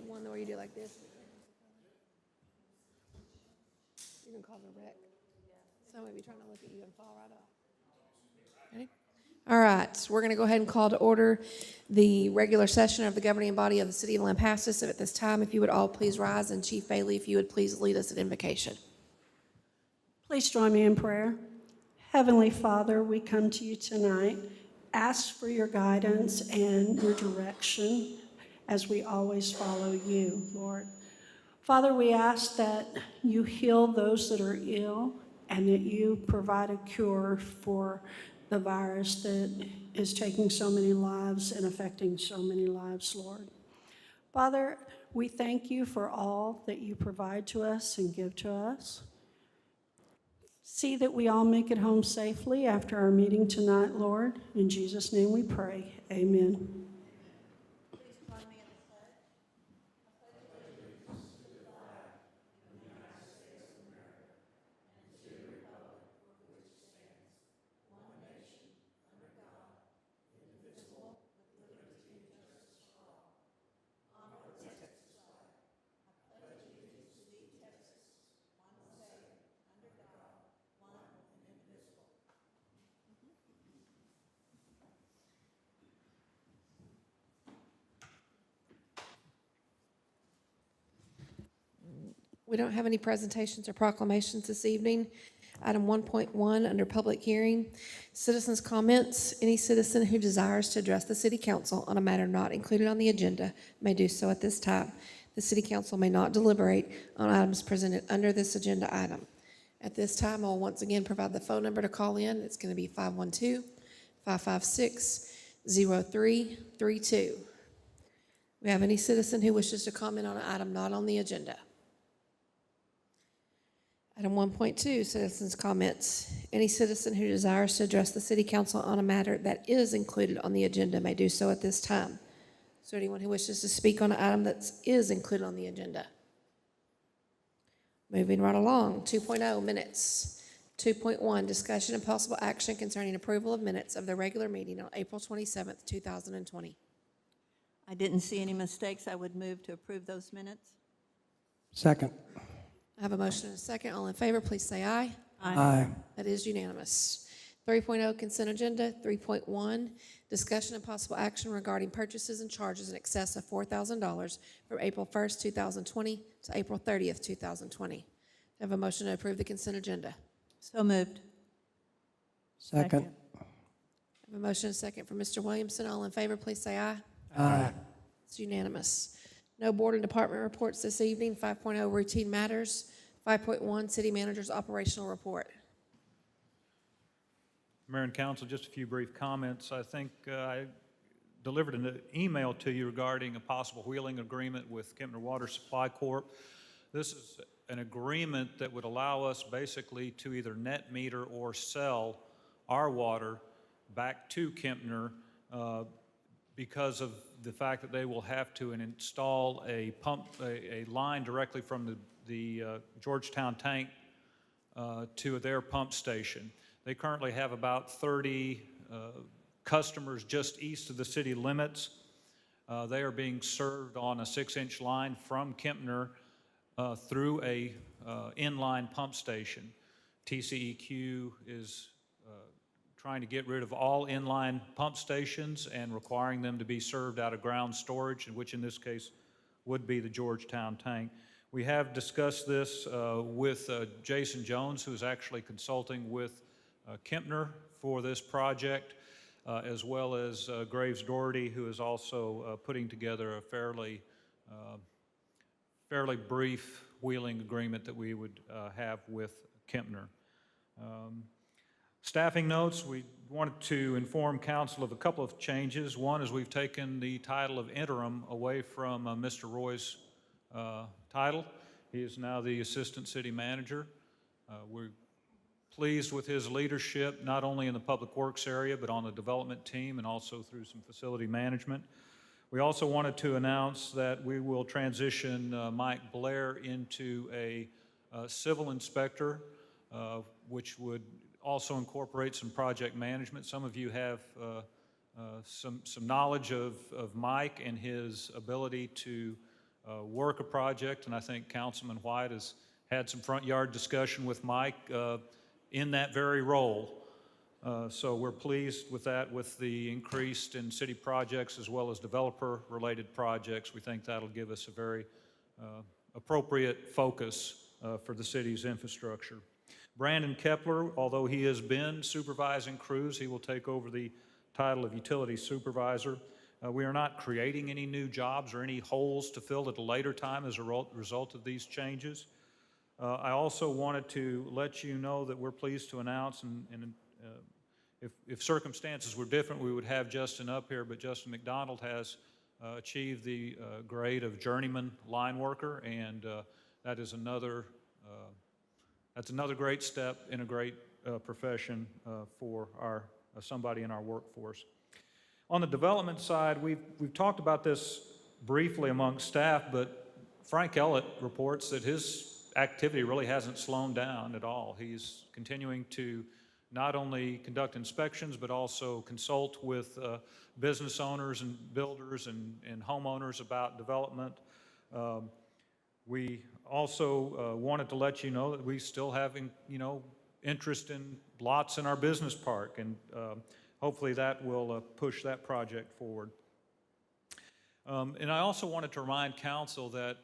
the one where you do like this. You can call the wreck. Somebody be trying to look at you and fall right off. Ready? All right, so we're going to go ahead and call to order the regular session of the governing body of the city of Lampasas. So at this time, if you would all please rise, and Chief Bailey, if you would please lead us in invocation. Please join me in prayer. Heavenly Father, we come to you tonight, ask for your guidance and your direction as we always follow you, Lord. Father, we ask that you heal those that are ill and that you provide a cure for the virus that is taking so many lives and affecting so many lives, Lord. Father, we thank you for all that you provide to us and give to us. See that we all make it home safely after our meeting tonight, Lord. In Jesus' name we pray. Amen. We don't have any presentations or proclamations this evening. Item 1.1 under public hearing, citizens' comments. Any citizen who desires to address the city council on a matter not included on the agenda may do so at this time. The city council may not deliberate on items presented under this agenda item. At this time, I'll once again provide the phone number to call in. It's going to be 512-556-0332. We have any citizen who wishes to comment on an item not on the agenda? Item 1.2, citizens' comments. Any citizen who desires to address the city council on a matter that is included on the agenda may do so at this time. Is there anyone who wishes to speak on an item that is included on the agenda? Moving right along, 2.0, minutes. 2.1, discussion and possible action concerning approval of minutes of the regular meeting on April 27th, 2020. I didn't see any mistakes. I would move to approve those minutes. Second. I have a motion and a second. All in favor, please say aye. Aye. That is unanimous. 3.0 consent agenda. 3.1 discussion and possible action regarding purchases and charges in excess of $4,000 from April 1st, 2020 to April 30th, 2020. I have a motion to approve the consent agenda. So moved. Second. I have a motion and a second from Mr. Williamson. All in favor, please say aye. Aye. It's unanimous. No board and department reports this evening. 5.0 routine matters. 5.1 city manager's operational report. Mayor and Council, just a few brief comments. I think I delivered an email to you regarding a possible wheeling agreement with Kempner Water Supply Corp. This is an agreement that would allow us basically to either net meter or sell our water back to Kempner because of the fact that they will have to install a line directly from the Georgetown tank to their pump station. They currently have about 30 customers just east of the city limits. They are being served on a 6-inch line from Kempner through a inline pump station. TCEQ is trying to get rid of all inline pump stations and requiring them to be served out of ground storage, which in this case would be the Georgetown tank. We have discussed this with Jason Jones, who is actually consulting with Kempner for this project, as well as Graves Doherty, who is also putting together a fairly brief wheeling agreement that we would have with Kempner. Staffing notes, we wanted to inform council of a couple of changes. One is we've taken the title of interim away from Mr. Roy's title. He is now the assistant city manager. We're pleased with his leadership, not only in the public works area, but on the development team and also through some facility management. We also wanted to announce that we will transition Mike Blair into a civil inspector, which would also incorporate some project management. Some of you have some knowledge of Mike and his ability to work a project, and I think Councilman White has had some front yard discussion with Mike in that very role. So we're pleased with that, with the increase in city projects as well as developer-related projects. We think that'll give us a very appropriate focus for the city's infrastructure. Brandon Kepler, although he has been supervising crews, he will take over the title of utility supervisor. We are not creating any new jobs or any holes to fill at a later time as a result of these changes. I also wanted to let you know that we're pleased to announce, and if circumstances were different, we would have Justin up here, but Justin McDonald has achieved the grade of journeyman line worker, and that is that's another great step in a great profession for somebody in our workforce. On the development side, we've talked about this briefly among staff, but Frank Elet reports that his activity really hasn't slowed down at all. He's continuing to not only conduct inspections, but also consult with business owners and builders and homeowners about development. We also wanted to let you know that we still have, interest in lots in our business park, and hopefully that will push that project forward. And I also wanted to remind council that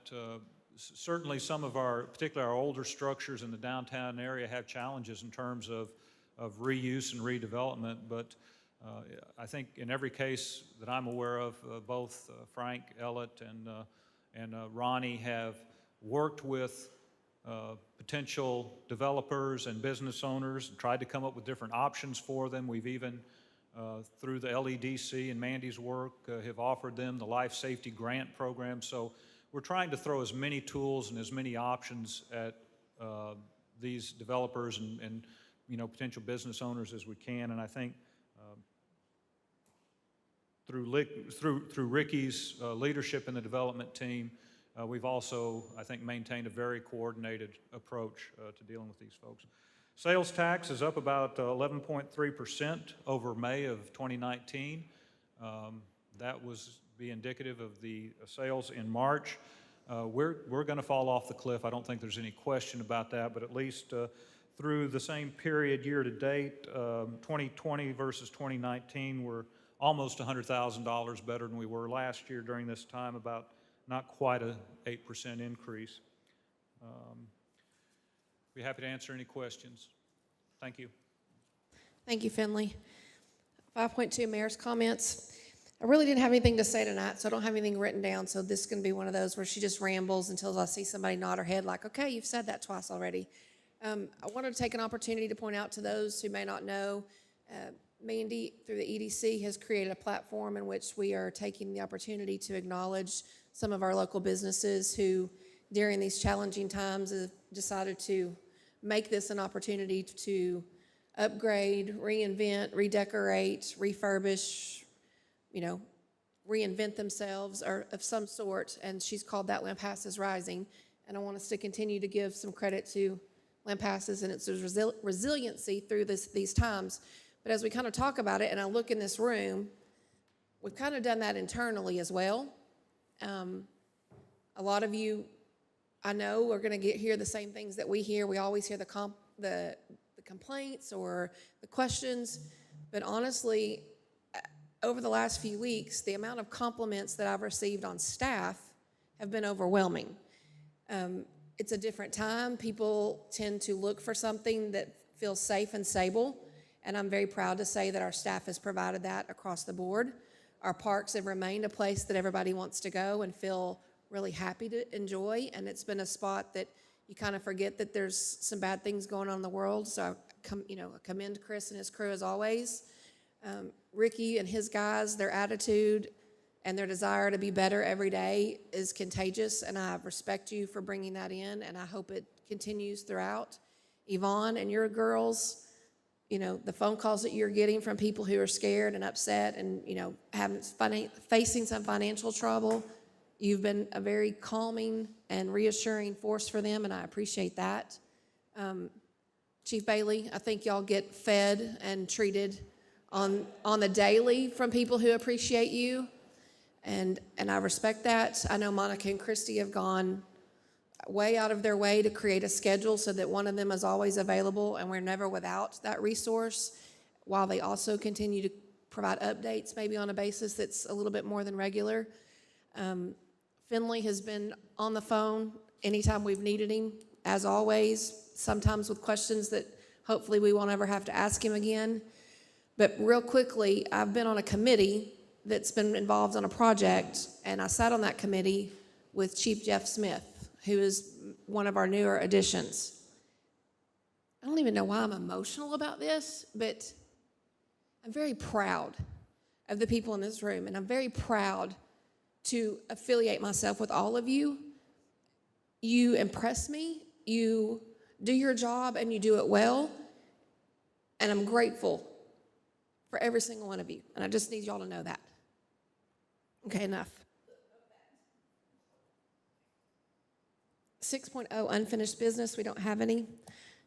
certainly some of particularly our older structures in the downtown area have challenges in terms of reuse and redevelopment, but I think in every case that I'm aware of, both Frank Elet and Ronnie have worked with potential developers and business owners and tried to come up with different options for them. We've even, through the LEDC and Mandy's work, have offered them the life safety grant program. So we're trying to throw as many tools and as many options at these developers and potential business owners as we can. And I think through Ricky's leadership in the development team, we've also, I think, maintained a very coordinated approach to dealing with these folks. Sales tax is up about 11.3% over May of 2019. That was be indicative of the sales in March. We're going to fall off the cliff. I don't think there's any question about that, but at least through the same period year to date, 2020 versus 2019, we're almost $100,000 better than we were last year during this time, about not quite a 8% increase. Be happy to answer any questions. Thank you. Thank you, Finley. 5.2, Mayor's comments. I really didn't have anything to say tonight, so I don't have anything written down, so this is going to be one of those where she just rambles until I see somebody nod her head like, okay, you've said that twice already. I wanted to take an opportunity to point out to those who may not know, Mandy, through the EDC, has created a platform in which we are taking the opportunity to acknowledge some of our local businesses who, during these challenging times, have decided to make this an opportunity to upgrade, reinvent, redecorate, refurbish, reinvent themselves or of some sort, and she's called that Lampasas Rising. And I want us to continue to give some credit to Lampasas and its resiliency through these times. But as we kind of talk about it, and I look in this room, we've kind of done that internally as well. A lot of you, I know, are going to hear the same things that we hear. We always hear the complaints or the questions, but honestly, over the last few weeks, the amount of compliments that I've received on staff have been overwhelming. It's a different time. People tend to look for something that feels safe and stable, and I'm very proud to say that our staff has provided that across the board. Our parks have remained a place that everybody wants to go and feel really happy to enjoy, and it's been a spot that you kind of forget that there's some bad things going on in the world. So I commend Chris and his crew as always. Ricky and his guys, their attitude and their desire to be better every day is contagious, and I respect you for bringing that in, and I hope it continues throughout. Yvonne and your girls, the phone calls that you're getting from people who are scared and upset and, facing some financial trouble, you've been a very calming and reassuring force for them, and I appreciate that. Chief Bailey, I think y'all get fed and treated on the daily from people who appreciate you. And I respect that. I know Monica and Christy have gone way out of their way to create a schedule so that one of them is always available and we're never without that resource, while they also continue to provide updates maybe on a basis that's a little bit more than regular. Finley has been on the phone anytime we've needed him, as always, sometimes with questions that hopefully we won't ever have to ask him again. But real quickly, I've been on a committee that's been involved on a project, and I sat on that committee with Chief Jeff Smith, who is one of our newer additions. I don't even know why I'm emotional about this, but I'm very proud of the people in this room, and I'm very proud to affiliate myself with all of you. You impress me, you do your job, and you do it well, and I'm grateful for every single one of you, and I just need y'all to know that. Okay, enough. 6.0 unfinished business, we don't have any.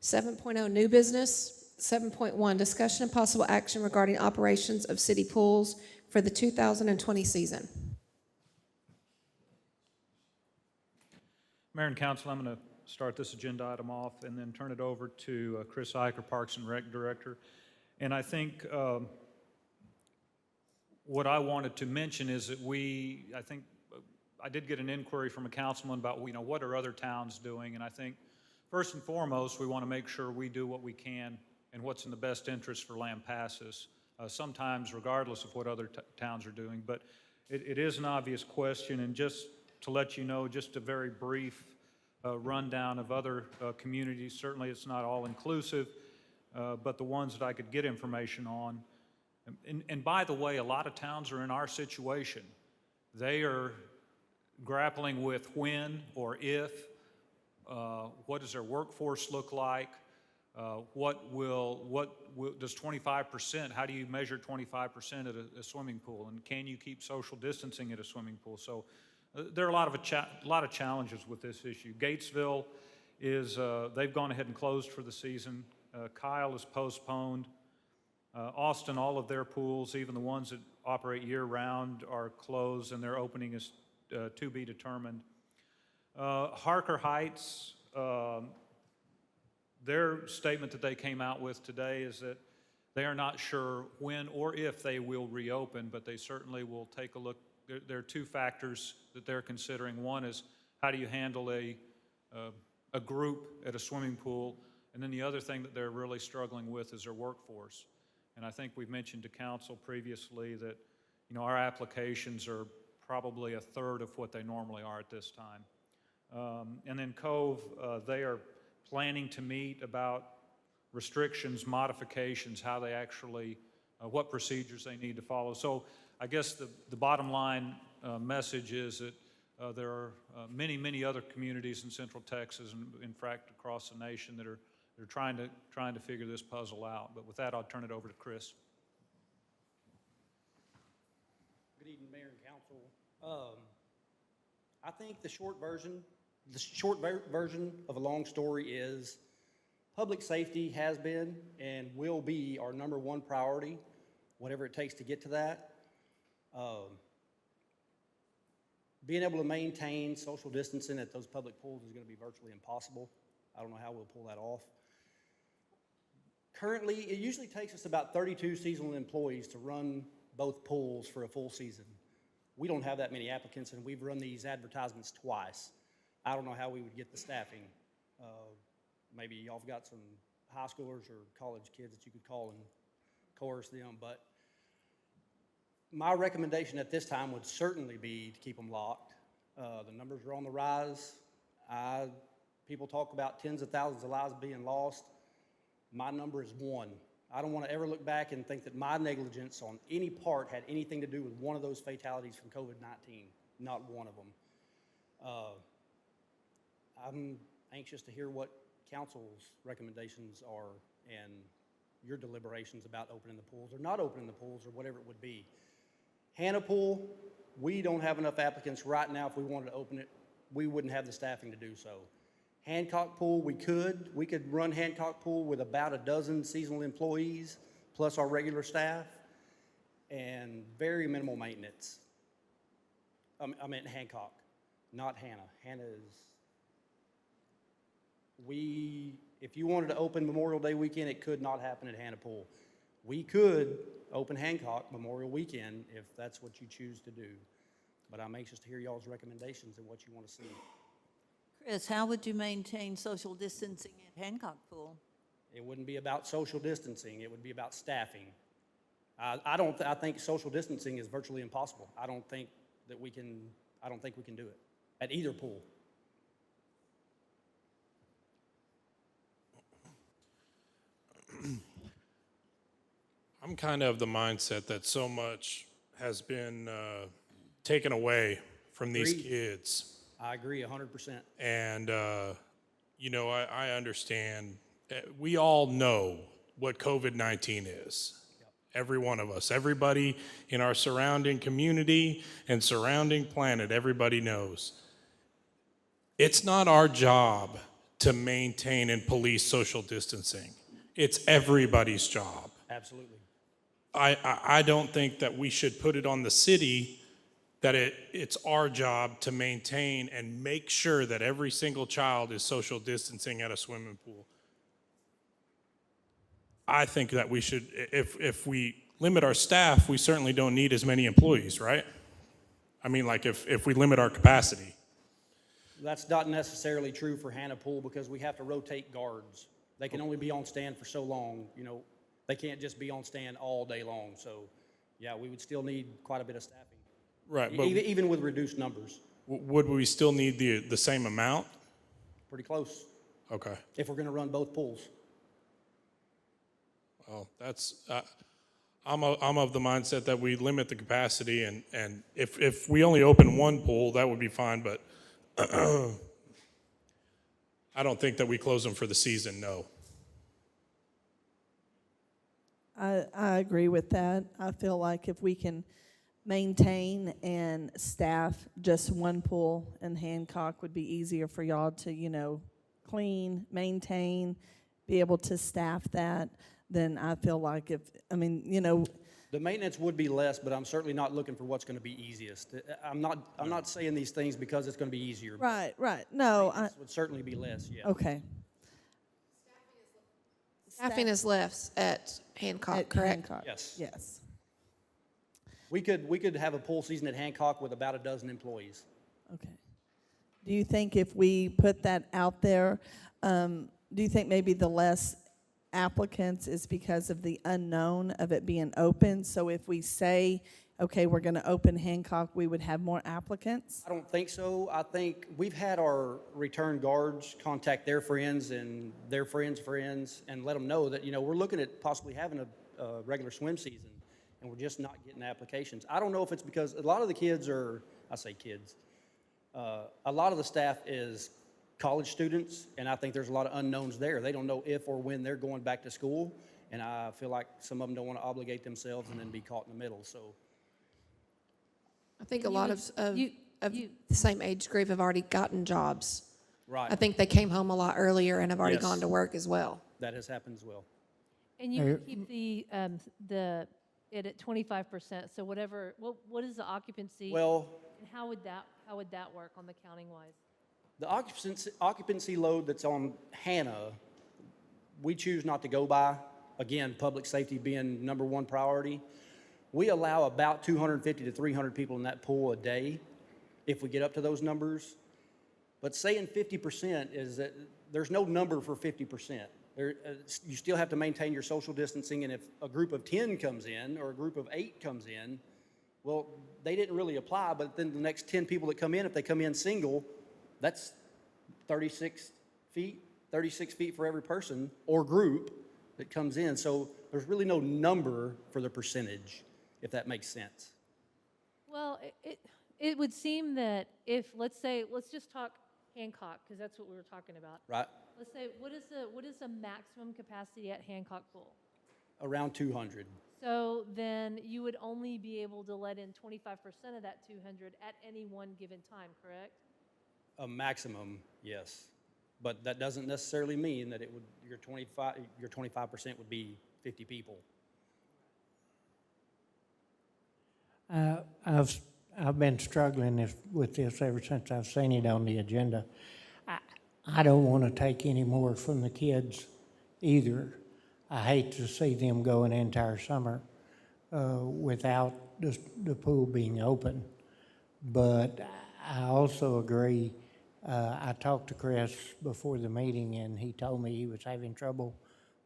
7.0 new business. 7.1 discussion and possible action regarding operations of city pools for the 2020 season. Mayor and Council, I'm going to start this agenda item off and then turn it over to Chris Iker, Parks and Rec Director. And I think what I wanted to mention is that I did get an inquiry from a councilman about, what are other towns doing? And I think first and foremost, we want to make sure we do what we can and what's in the best interest for Lampasas, sometimes regardless of what other towns are doing. But it is an obvious question, and just to let you know, just a very brief rundown of other communities. Certainly it's not all inclusive, but the ones that I could get information on. And by the way, a lot of towns are in our situation. They are grappling with when or if, what does their workforce look like, what does 25%, how do you measure 25% at a swimming pool, and can you keep social distancing at a swimming pool? So there are a lot of challenges with this issue. Gatesville is, they've gone ahead and closed for the season. Kyle is postponed. Austin, all of their pools, even the ones that operate year-round, are closed, and their opening is to be determined. Harker Heights, their statement that they came out with today is that they are not sure when or if they will reopen, but they certainly will take a look. There are two factors that they're considering. One is, how do you handle a group at a swimming pool? And then the other thing that they're really struggling with is their workforce. And I think we've mentioned to council previously that, our applications are probably a third of what they normally are at this time. And then Cove, they are planning to meet about restrictions, modifications, how they actually, what procedures they need to follow. So I guess the bottom line message is that there are many, many other communities in Central Texas and in fact across the nation that are trying to figure this puzzle out. But with that, I'll turn it over to Chris. Good evening, Mayor and Council. I think the short version of a long story is public safety has been and will be our #1 priority, whatever it takes to get to that. Being able to maintain social distancing at those public pools is going to be virtually impossible. I don't know how we'll pull that off. Currently, it usually takes us about 32 seasonal employees to run both pools for a full season. We don't have that many applicants, and we've run these advertisements twice. I don't know how we would get the staffing. Maybe y'all have got some high schoolers or college kids that you could call and coerce them, but my recommendation at this time would certainly be to keep them locked. The numbers are on the rise. People talk about tens of thousands of lives being lost. My number is 1. I don't want to ever look back and think that my negligence on any part had anything to do with one of those fatalities from COVID-19. Not one of them. I'm anxious to hear what council's recommendations are and your deliberations about opening the pools or not opening the pools or whatever it would be. Hannah Pool, we don't have enough applicants right now. If we wanted to open it, we wouldn't have the staffing to do so. Hancock Pool, we could run Hancock Pool with about a dozen seasonal employees plus our regular staff and very minimal maintenance. I meant Hancock, not Hannah. Hannah is, if you wanted to open Memorial Day weekend, it could not happen at Hannah Pool. We could open Hancock Memorial Weekend if that's what you choose to do. But I'm anxious to hear y'all's recommendations and what you want to see. Chris, how would you maintain social distancing at Hancock Pool? It wouldn't be about social distancing, it would be about staffing. I think social distancing is virtually impossible. I don't think we can do it at either pool. I'm kind of the mindset that so much has been taken away from these Agreed. kids. I agree 100%. And, I understand. We all know what COVID-19 is. Yep. Every one of us, everybody in our surrounding community and surrounding planet, everybody knows. It's not our job to maintain and police social distancing. It's everybody's job. Absolutely. I don't think that we should put it on the city that it's our job to maintain and make sure that every single child is social distancing at a swimming pool. I think that we should, if we limit our staff, we certainly don't need as many employees, right? I mean, like if we limit our capacity. That's not necessarily true for Hannah Pool because we have to rotate guards. They can only be on stand for so long, They can't just be on stand all day long. So, yeah, we would still need quite a bit of staffing. Right, but Even with reduced numbers. would we still need the same amount? Pretty close. Okay. If we're going to run both pools. Well, that's, I'm of the mindset that we limit the capacity, and if we only open one pool, that would be fine, but I don't think that we close them for the season, no. I agree with that. I feel like if we can maintain and staff just one pool in Hancock would be easier for y'all to, clean, maintain, be able to staff that, then I feel like The maintenance would be less, but I'm certainly not looking for what's going to be easiest. I'm not saying these things because it's going to be easier. Right. No, Maintenance would certainly be less, yeah. okay. Staffing is less at Hancock, At correct? Hancock. Yes. We could have a pool season at Hancock with about a dozen employees. Okay. Do you think if we put that out there, do you think maybe the less applicants is because of the unknown of it being open? So if we say, okay, we're going to open Hancock, we would have more applicants? I don't think so. I think we've had our return guards contact their friends and their friends' friends and let them know that, we're looking at possibly having a regular swim season, and we're just not getting applications. I don't know if it's because a lot of the kids are, I say kids, a lot of the staff is college students, and I think there's a lot of unknowns there. They don't know if or when they're going back to school, and I feel like some of them don't want to obligate themselves and then be caught in the middle, so. I think a lot of the same age group have already gotten jobs. Right. I think they came home a lot earlier and have already Yes. gone to work as well. That has happened as well. And you would keep it at 25%, so what is the occupancy? Well, And how would that work on the counting-wise? the occupancy load that's on Hannah, we choose not to go by. Again, public safety being number one priority. We allow about 250 to 300 people in that pool a day if we get up to those numbers. But saying 50% is that there's no number for 50%. You still have to maintain your social distancing, and if a group of 10 comes in or a group of 8 comes in, well, they didn't really apply, but then the next 10 people that come in, if they come in single, that's 36 feet for every person or group that comes in. So there's really no number for the percentage, if that makes sense. Well, it would seem that if, let's just talk Hancock, because that's what we were talking about. Right? Let's say, what is the maximum capacity at Hancock Pool? Around 200. So then you would only be able to let in 25% of that 200 at any one given time, correct? A maximum, yes. But that doesn't necessarily mean that your 25% would be 50 people. I've been struggling with this ever since I've seen it on the agenda. I don't want to take any more from the kids either. I hate to see them go an entire summer without the pool being open. But I also agree, I talked to Chris before the meeting, and he told me he was having trouble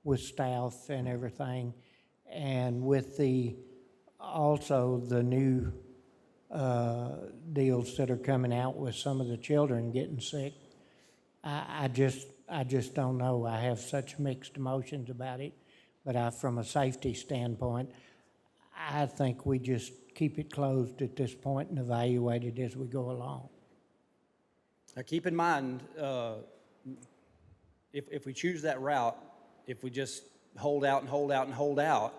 with staff and everything. And with also the new deals that are coming out with some of the children getting sick, I just don't know. I have such mixed emotions about it. But from a safety standpoint, I think we just keep it closed at this point and evaluate it as we go along. Now, keep in mind, if we choose that route, if we just hold out and hold out and hold out,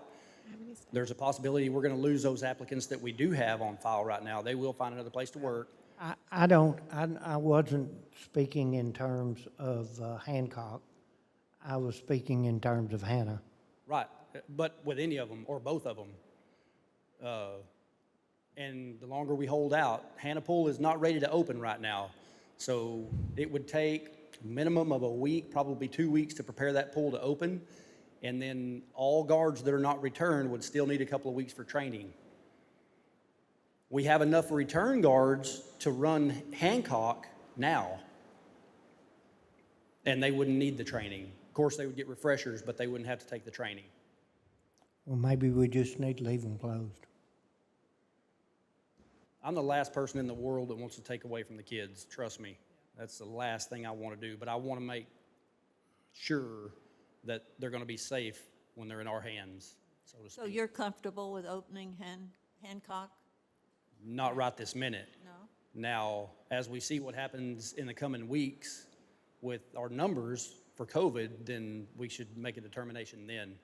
there's a possibility we're going to lose those applicants that we do have on file right now. They will find another place to work. I wasn't speaking in terms of Hancock. I was speaking in terms of Hannah. Right, but with any of them or both of them. And the longer we hold out, Hannah Pool is not ready to open right now. So it would take a minimum of a week, probably 2 weeks to prepare that pool to open. And then all guards that are not returned would still need a couple of weeks for training. We have enough return guards to run Hancock now, and they wouldn't need the training. Of course, they would get refreshers, but they wouldn't have to take the training. Well, maybe we just need to leave them closed. I'm the last person in the world that wants to take away from the kids, trust me. That's the last thing I want to do, but I want to make sure that they're going to be safe when they're in our hands, so to speak. So you're comfortable with opening Hancock? Not right this minute. No? Now, as we see what happens in the coming weeks with our numbers for COVID, then we should make a determination then.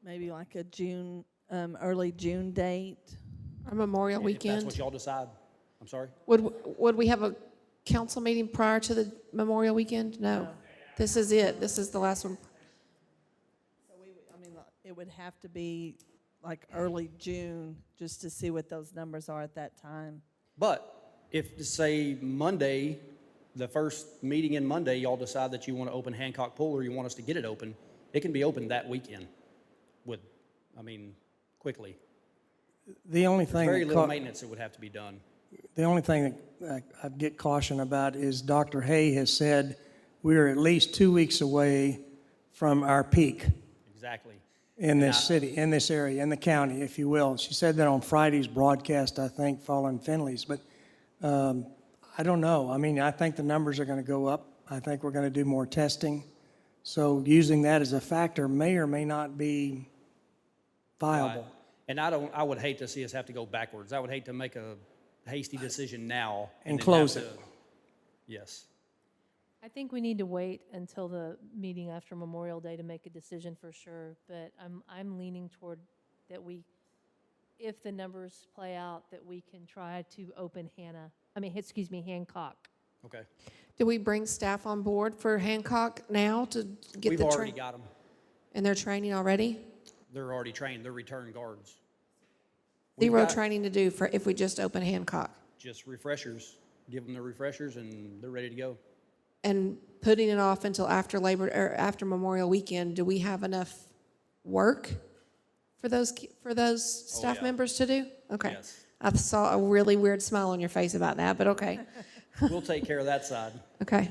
Maybe like a June, early June date. Our Memorial If that's weekend. what y'all decide. I'm sorry? Would we have a council meeting prior to the Memorial weekend? No. This is it. This is the last one. So it would have to be like early June, just to see what those numbers are at that time. But if, say, Monday, the first meeting in Monday, y'all decide that you want to open Hancock Pool or you want us to get it open, it can be opened that weekend quickly. The only thing Very little maintenance that would have to be done. The only thing that I get caution about is Dr. Hay has said we're at least 2 weeks away from our peak Exactly. in this city, in this area, in the county, if you will. She said that on Friday's broadcast, I think, following Finley's. But I don't know. I think the numbers are going to go up. I think we're going to do more testing. So using that as a factor may or may not be viable. Right. And I would hate to see us have to go backwards. I would hate to make a hasty decision now. And then close have it. Yes. I think we need to wait until the meeting after Memorial Day to make a decision for sure, but I'm leaning toward that if the numbers play out, that we can try to open Hancock. Okay. Do we bring staff on board for Hancock now to get We've the already got them. And they're training already? They're already trained. They're return guards. We've Zero got training to do for if we just open Hancock. just refreshers. Give them the refreshers and they're ready to go. And putting it off until after after Memorial Weekend, do we have enough work for those staff yeah. members to do? Okay. Yes. I saw a really weird smile on your face about that, but okay. We'll take care of that side. Okay.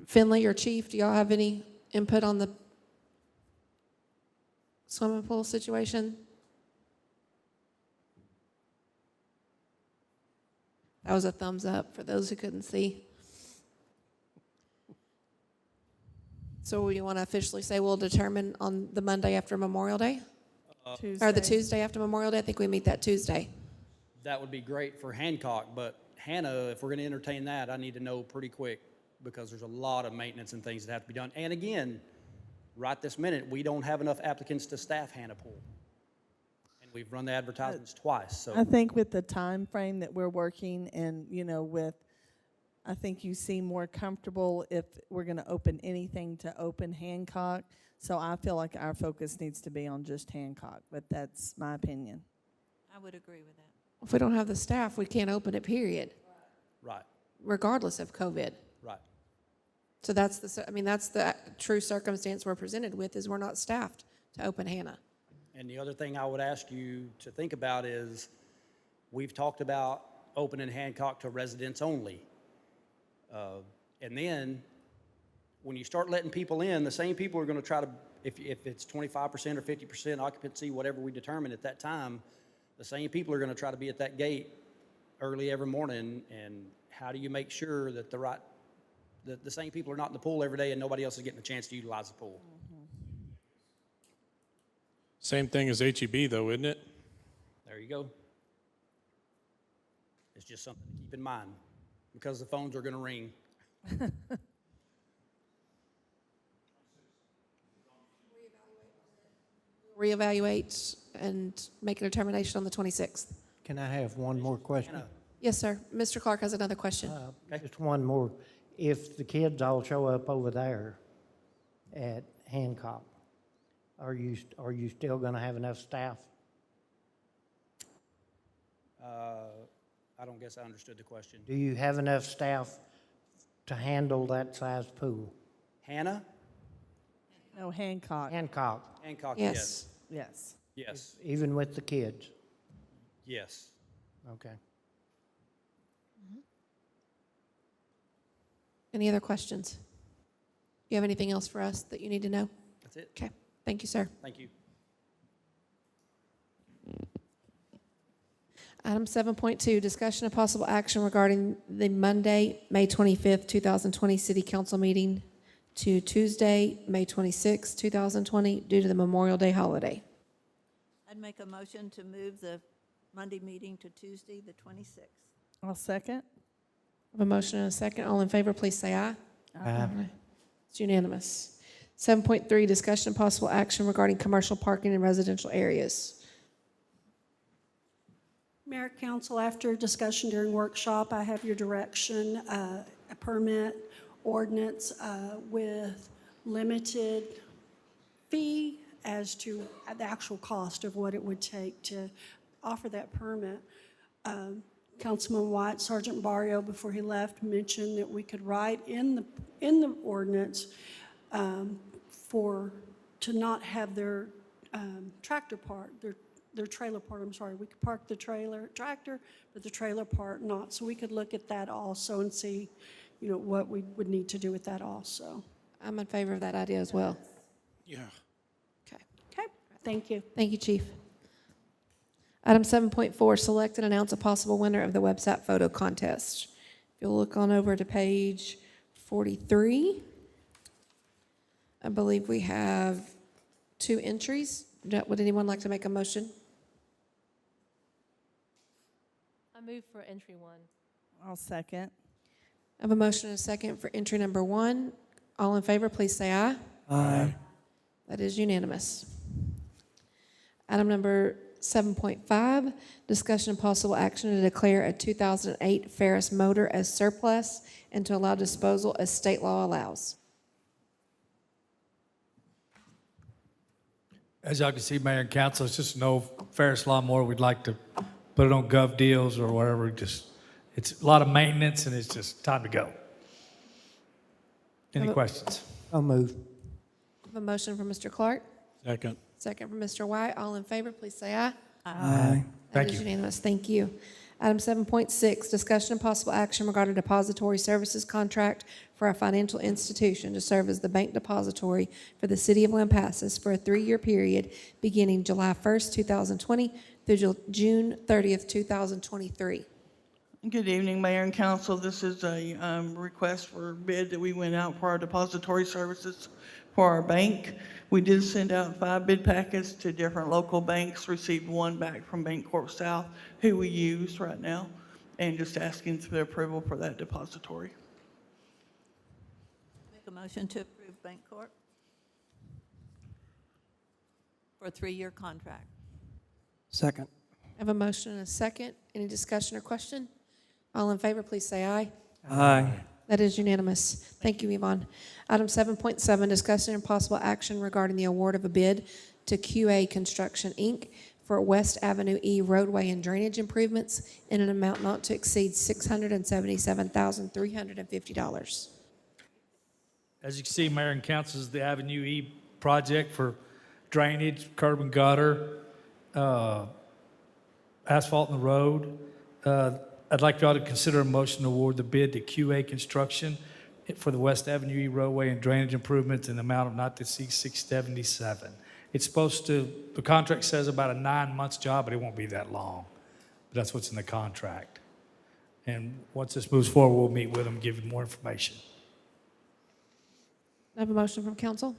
Finley or Chief, do y'all have any input on the swimming pool situation? That was a thumbs up for those who couldn't see. So you want to officially say we'll determine on the Monday after Memorial Day? Or the Tuesday after Memorial Day? I think we meet that Tuesday. That would be great for Hancock, but Hannah, if we're going to entertain that, I need to know pretty quick because there's a lot of maintenance and things that have to be done. And again, right this minute, we don't have enough applicants to staff Hannah Pool. And we've run the advertisements twice, so. I think with the time frame that we're working and, I think you seem more comfortable if we're going to open anything to open Hancock. So I feel like our focus needs to be on just Hancock, but that's my opinion. I would agree with that. If we don't have the staff, we can't open it, period, Right, regardless of COVID. right. So that's that's the true circumstance we're presented with, is we're not staffed to open Hannah. And the other thing I would ask you to think about is, we've talked about opening Hancock to residents only. And then, when you start letting people in, the same people are gonna try to, if it's 25% or 50% occupancy, whatever we determine at that time, the same people are gonna try to be at that gate early every morning, and how do you make sure that the same people are not in the pool every day and nobody else is getting a chance to utilize the pool? Same thing as HEB though, isn't it? There you go. It's just something to keep in mind, because the phones are gonna ring. Reevaluate and make a determination on the 26th. Can I have one more question? Yes, sir. Mr. Clark has another question. Just one more. If the kids all show up over there at Hancock, are you still gonna have enough staff? I don't guess I understood the question. Do you have enough staff to handle that size pool? Hannah? No, Hancock. Hancock, Hancock, Yes. yes. Yes. Yes, even with the kids? yes. Okay. Any other questions? You have anything else for us that you need to know? That's it. Okay. Thank you, sir. Thank you. Item 7.2, discussion of possible action regarding the Monday, May 25th, 2020 City Council meeting to Tuesday, May 26th, 2020, due to the Memorial Day holiday. I'd make a motion to move the Monday meeting to Tuesday, the 26th. I'll second. I have a motion and a second. All in favor, please say aye. Aye. It's unanimous. 7.3, discussion of possible action regarding commercial parking in residential areas. Mayor, council, after discussion during workshop, I have your direction, a permit ordinance with limited fee as to the actual cost of what it would take to offer that permit. Councilman White, Sergeant Barrio, before he left, mentioned that we could write in the ordinance to not have their tractor part, their trailer part, I'm sorry. We could park the tractor, but the trailer part not. So we could look at that also and see, what we would need to do with that also. I'm in favor of that idea as well. Yeah. Okay. Okay, thank you. Thank you, Chief. Item 7.4, select and announce a possible winner of the website photo contest. If you'll look on over to page 43, I believe we have 2 entries. Would anyone like to make a motion? I move for entry 1. I'll second. I have a motion and a second for entry number 1. All in favor, please say aye. Aye. That is unanimous. Item number 7.5, discussion and possible action to declare a 2008 Ferris motor as surplus and to allow disposal as state law allows. As y'all can see, Mayor and Council, it's just an old Ferris lawnmower. We'd like to put it on Gov Deals or wherever. It's a lot of maintenance, and it's just time to go. Any questions? I'll move. I have a motion from Mr. Clark, Second. second from Mr. White. All in favor, please say aye. Aye. That Thank is you. unanimous. Thank you. Item 7.6, discussion and possible action regarding depository services contract for a financial institution to serve as the bank depository for the city of Lampasas for a 3-year period beginning July 1st, 2020 through June 30th, 2023. Good evening, Mayor and Council. This is a request for bid that we went out for our depository services for our bank. We did send out 5 bid packets to different local banks, received 1 back from Bancorp South, who we use right now, and just asking for their approval for that depository. Make a motion to approve Bancorp for a 3-year contract. Second. I have a motion and a second. Any discussion or question? All in favor, please say aye. Aye. That is unanimous. Thank you, Yvonne. Item 7.7, discussion and possible action regarding the award of a bid to QA Construction, Inc. for West Avenue E roadway and drainage improvements in an amount not to exceed $677,350. As you can see, Mayor and Council, is the Avenue E project for drainage, curb and gutter, asphalt in the road. I'd like y'all to consider a motion to award the bid to QA Construction for the West Avenue E roadway and drainage improvements in the amount of not to exceed $677,000. It's supposed to, the contract says about a 9-month job, but it won't be that long. But that's what's in the contract. And once this moves forward, we'll meet with them, give you more information. I have a motion from council.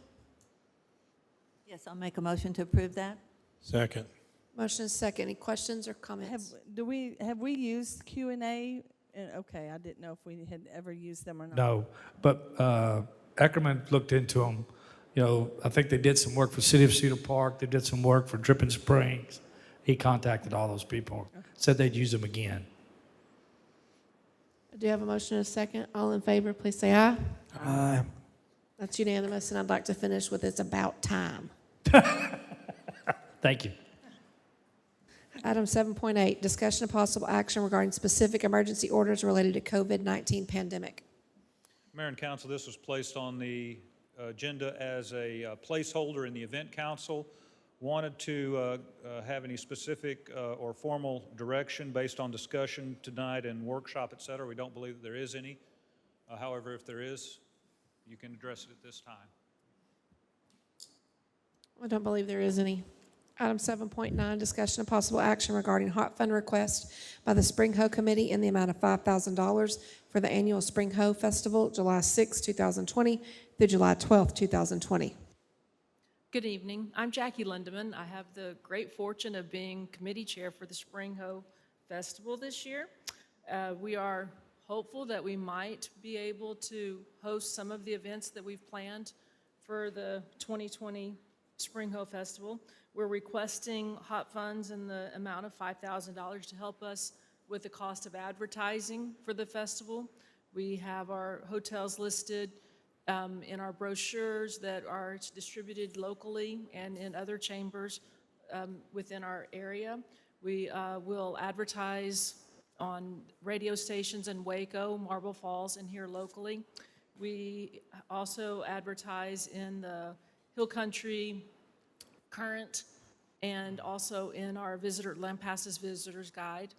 Yes, I'll make a motion to approve that. Second. Motion is second. Any questions or comments? Have we used Q&A? Okay, I didn't know if we had ever used them or not. No, but Ackerman looked into them. You know, I think they did some work for City of Cedar Park. They did some work for Dripping Springs. He contacted all those people, said they'd use them again. I do have a motion and a second. All in favor, please say aye. Aye. That's unanimous, and I'd like to finish with it's about time. Thank you. Item 7.8, discussion of possible action regarding specific emergency orders related to COVID-19 pandemic. Mayor and Council, this was placed on the agenda as a placeholder in the event council. Wanted to have any specific or formal direction based on discussion tonight and workshop, et cetera. We don't believe that there is any. However, if there is, you can address it at this time. I don't believe there is any. Item 7.9, discussion of possible action regarding hot fund request by the Spring Hoe Committee in the amount of $5,000 for the annual Spring Hoe Festival, July 6, 2020 through July 12, 2020. Good evening. I'm Jackie Lindeman. I have the great fortune of being committee chair for the Spring Hoe Festival this year. We are hopeful that we might be able to host some of the events that we've planned for the 2020 Spring Hoe Festival. We're requesting hot funds in the amount of $5,000 to help us with the cost of advertising for the festival. We have our hotels listed in our brochures that are distributed locally and in other chambers within our area. We will advertise on radio stations in Waco, Marble Falls, and here locally. We also advertise in the Hill Country Current and also in our Lampasas Visitor's Guide.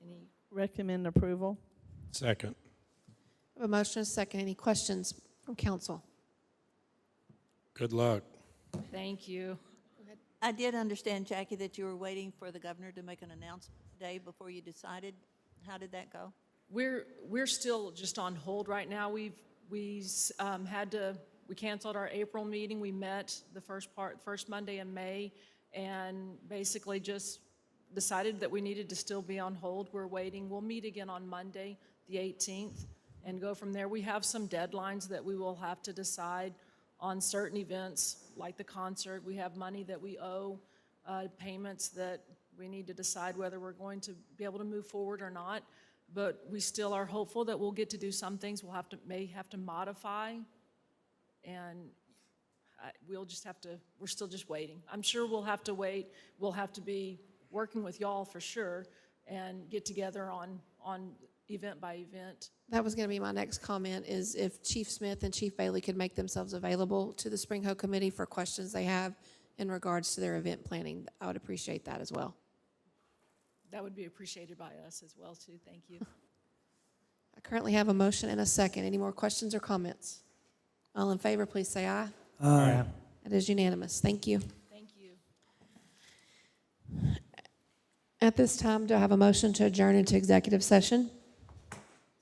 Any Recommend approval. Second. I have a motion and a second. Any questions from council? Good luck. Thank you. I did understand, Jackie, that you were waiting for the governor to make an announcement today before you decided. How did that go? We're still just on hold right now. We canceled our April meeting. We met the first Monday in May, and basically just decided that we needed to still be on hold. We're waiting. We'll meet again on Monday, the 18th, and go from there. We have some deadlines that we will have to decide on certain events, like the concert. We have money that we owe, payments that we need to decide whether we're going to be able to move forward or not. But we still are hopeful that we'll get to do some things. May have to modify, and we'll just have to, we're still just waiting. I'm sure we'll have to wait. We'll have to be working with y'all for sure and get together on event by event. That was going to be my next comment, is if Chief Smith and Chief Bailey could make themselves available to the Spring Hoe Committee for questions they have in regards to their event planning, I would appreciate that as well. That would be appreciated by us as well, too. Thank you. I currently have a motion and a second. Any more questions or comments? All in favor, please say aye. Aye. It is unanimous. Thank you. Thank you. At this time, do I have a motion to adjourn into executive session?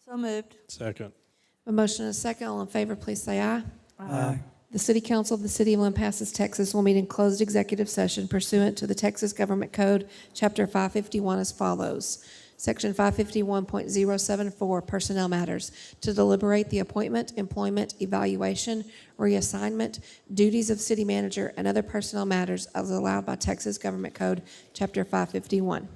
So moved. Second. A motion and a second. All in favor, please say aye. Aye. The City Council of the City of Lampasas, Texas will meet in closed executive session pursuant to the Texas Government Code, Chapter 551 as follows. Section 551.074, Personnel Matters, to deliberate the appointment, employment, evaluation, reassignment, duties of city manager, and other personnel matters as allowed by Texas Government Code, Chapter 551.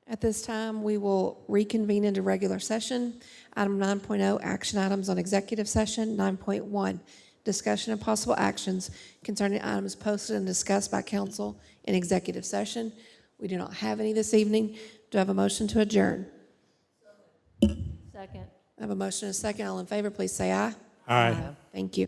At this time, we will reconvene into regular session. Item 9.0, action items on executive session. 9.1, discussion of possible actions concerning items posted and discussed by council in executive session. We do not have any this evening. Do I have a motion to adjourn? Second. I have a motion and a second. All in favor, please say aye. Aye. Thank you.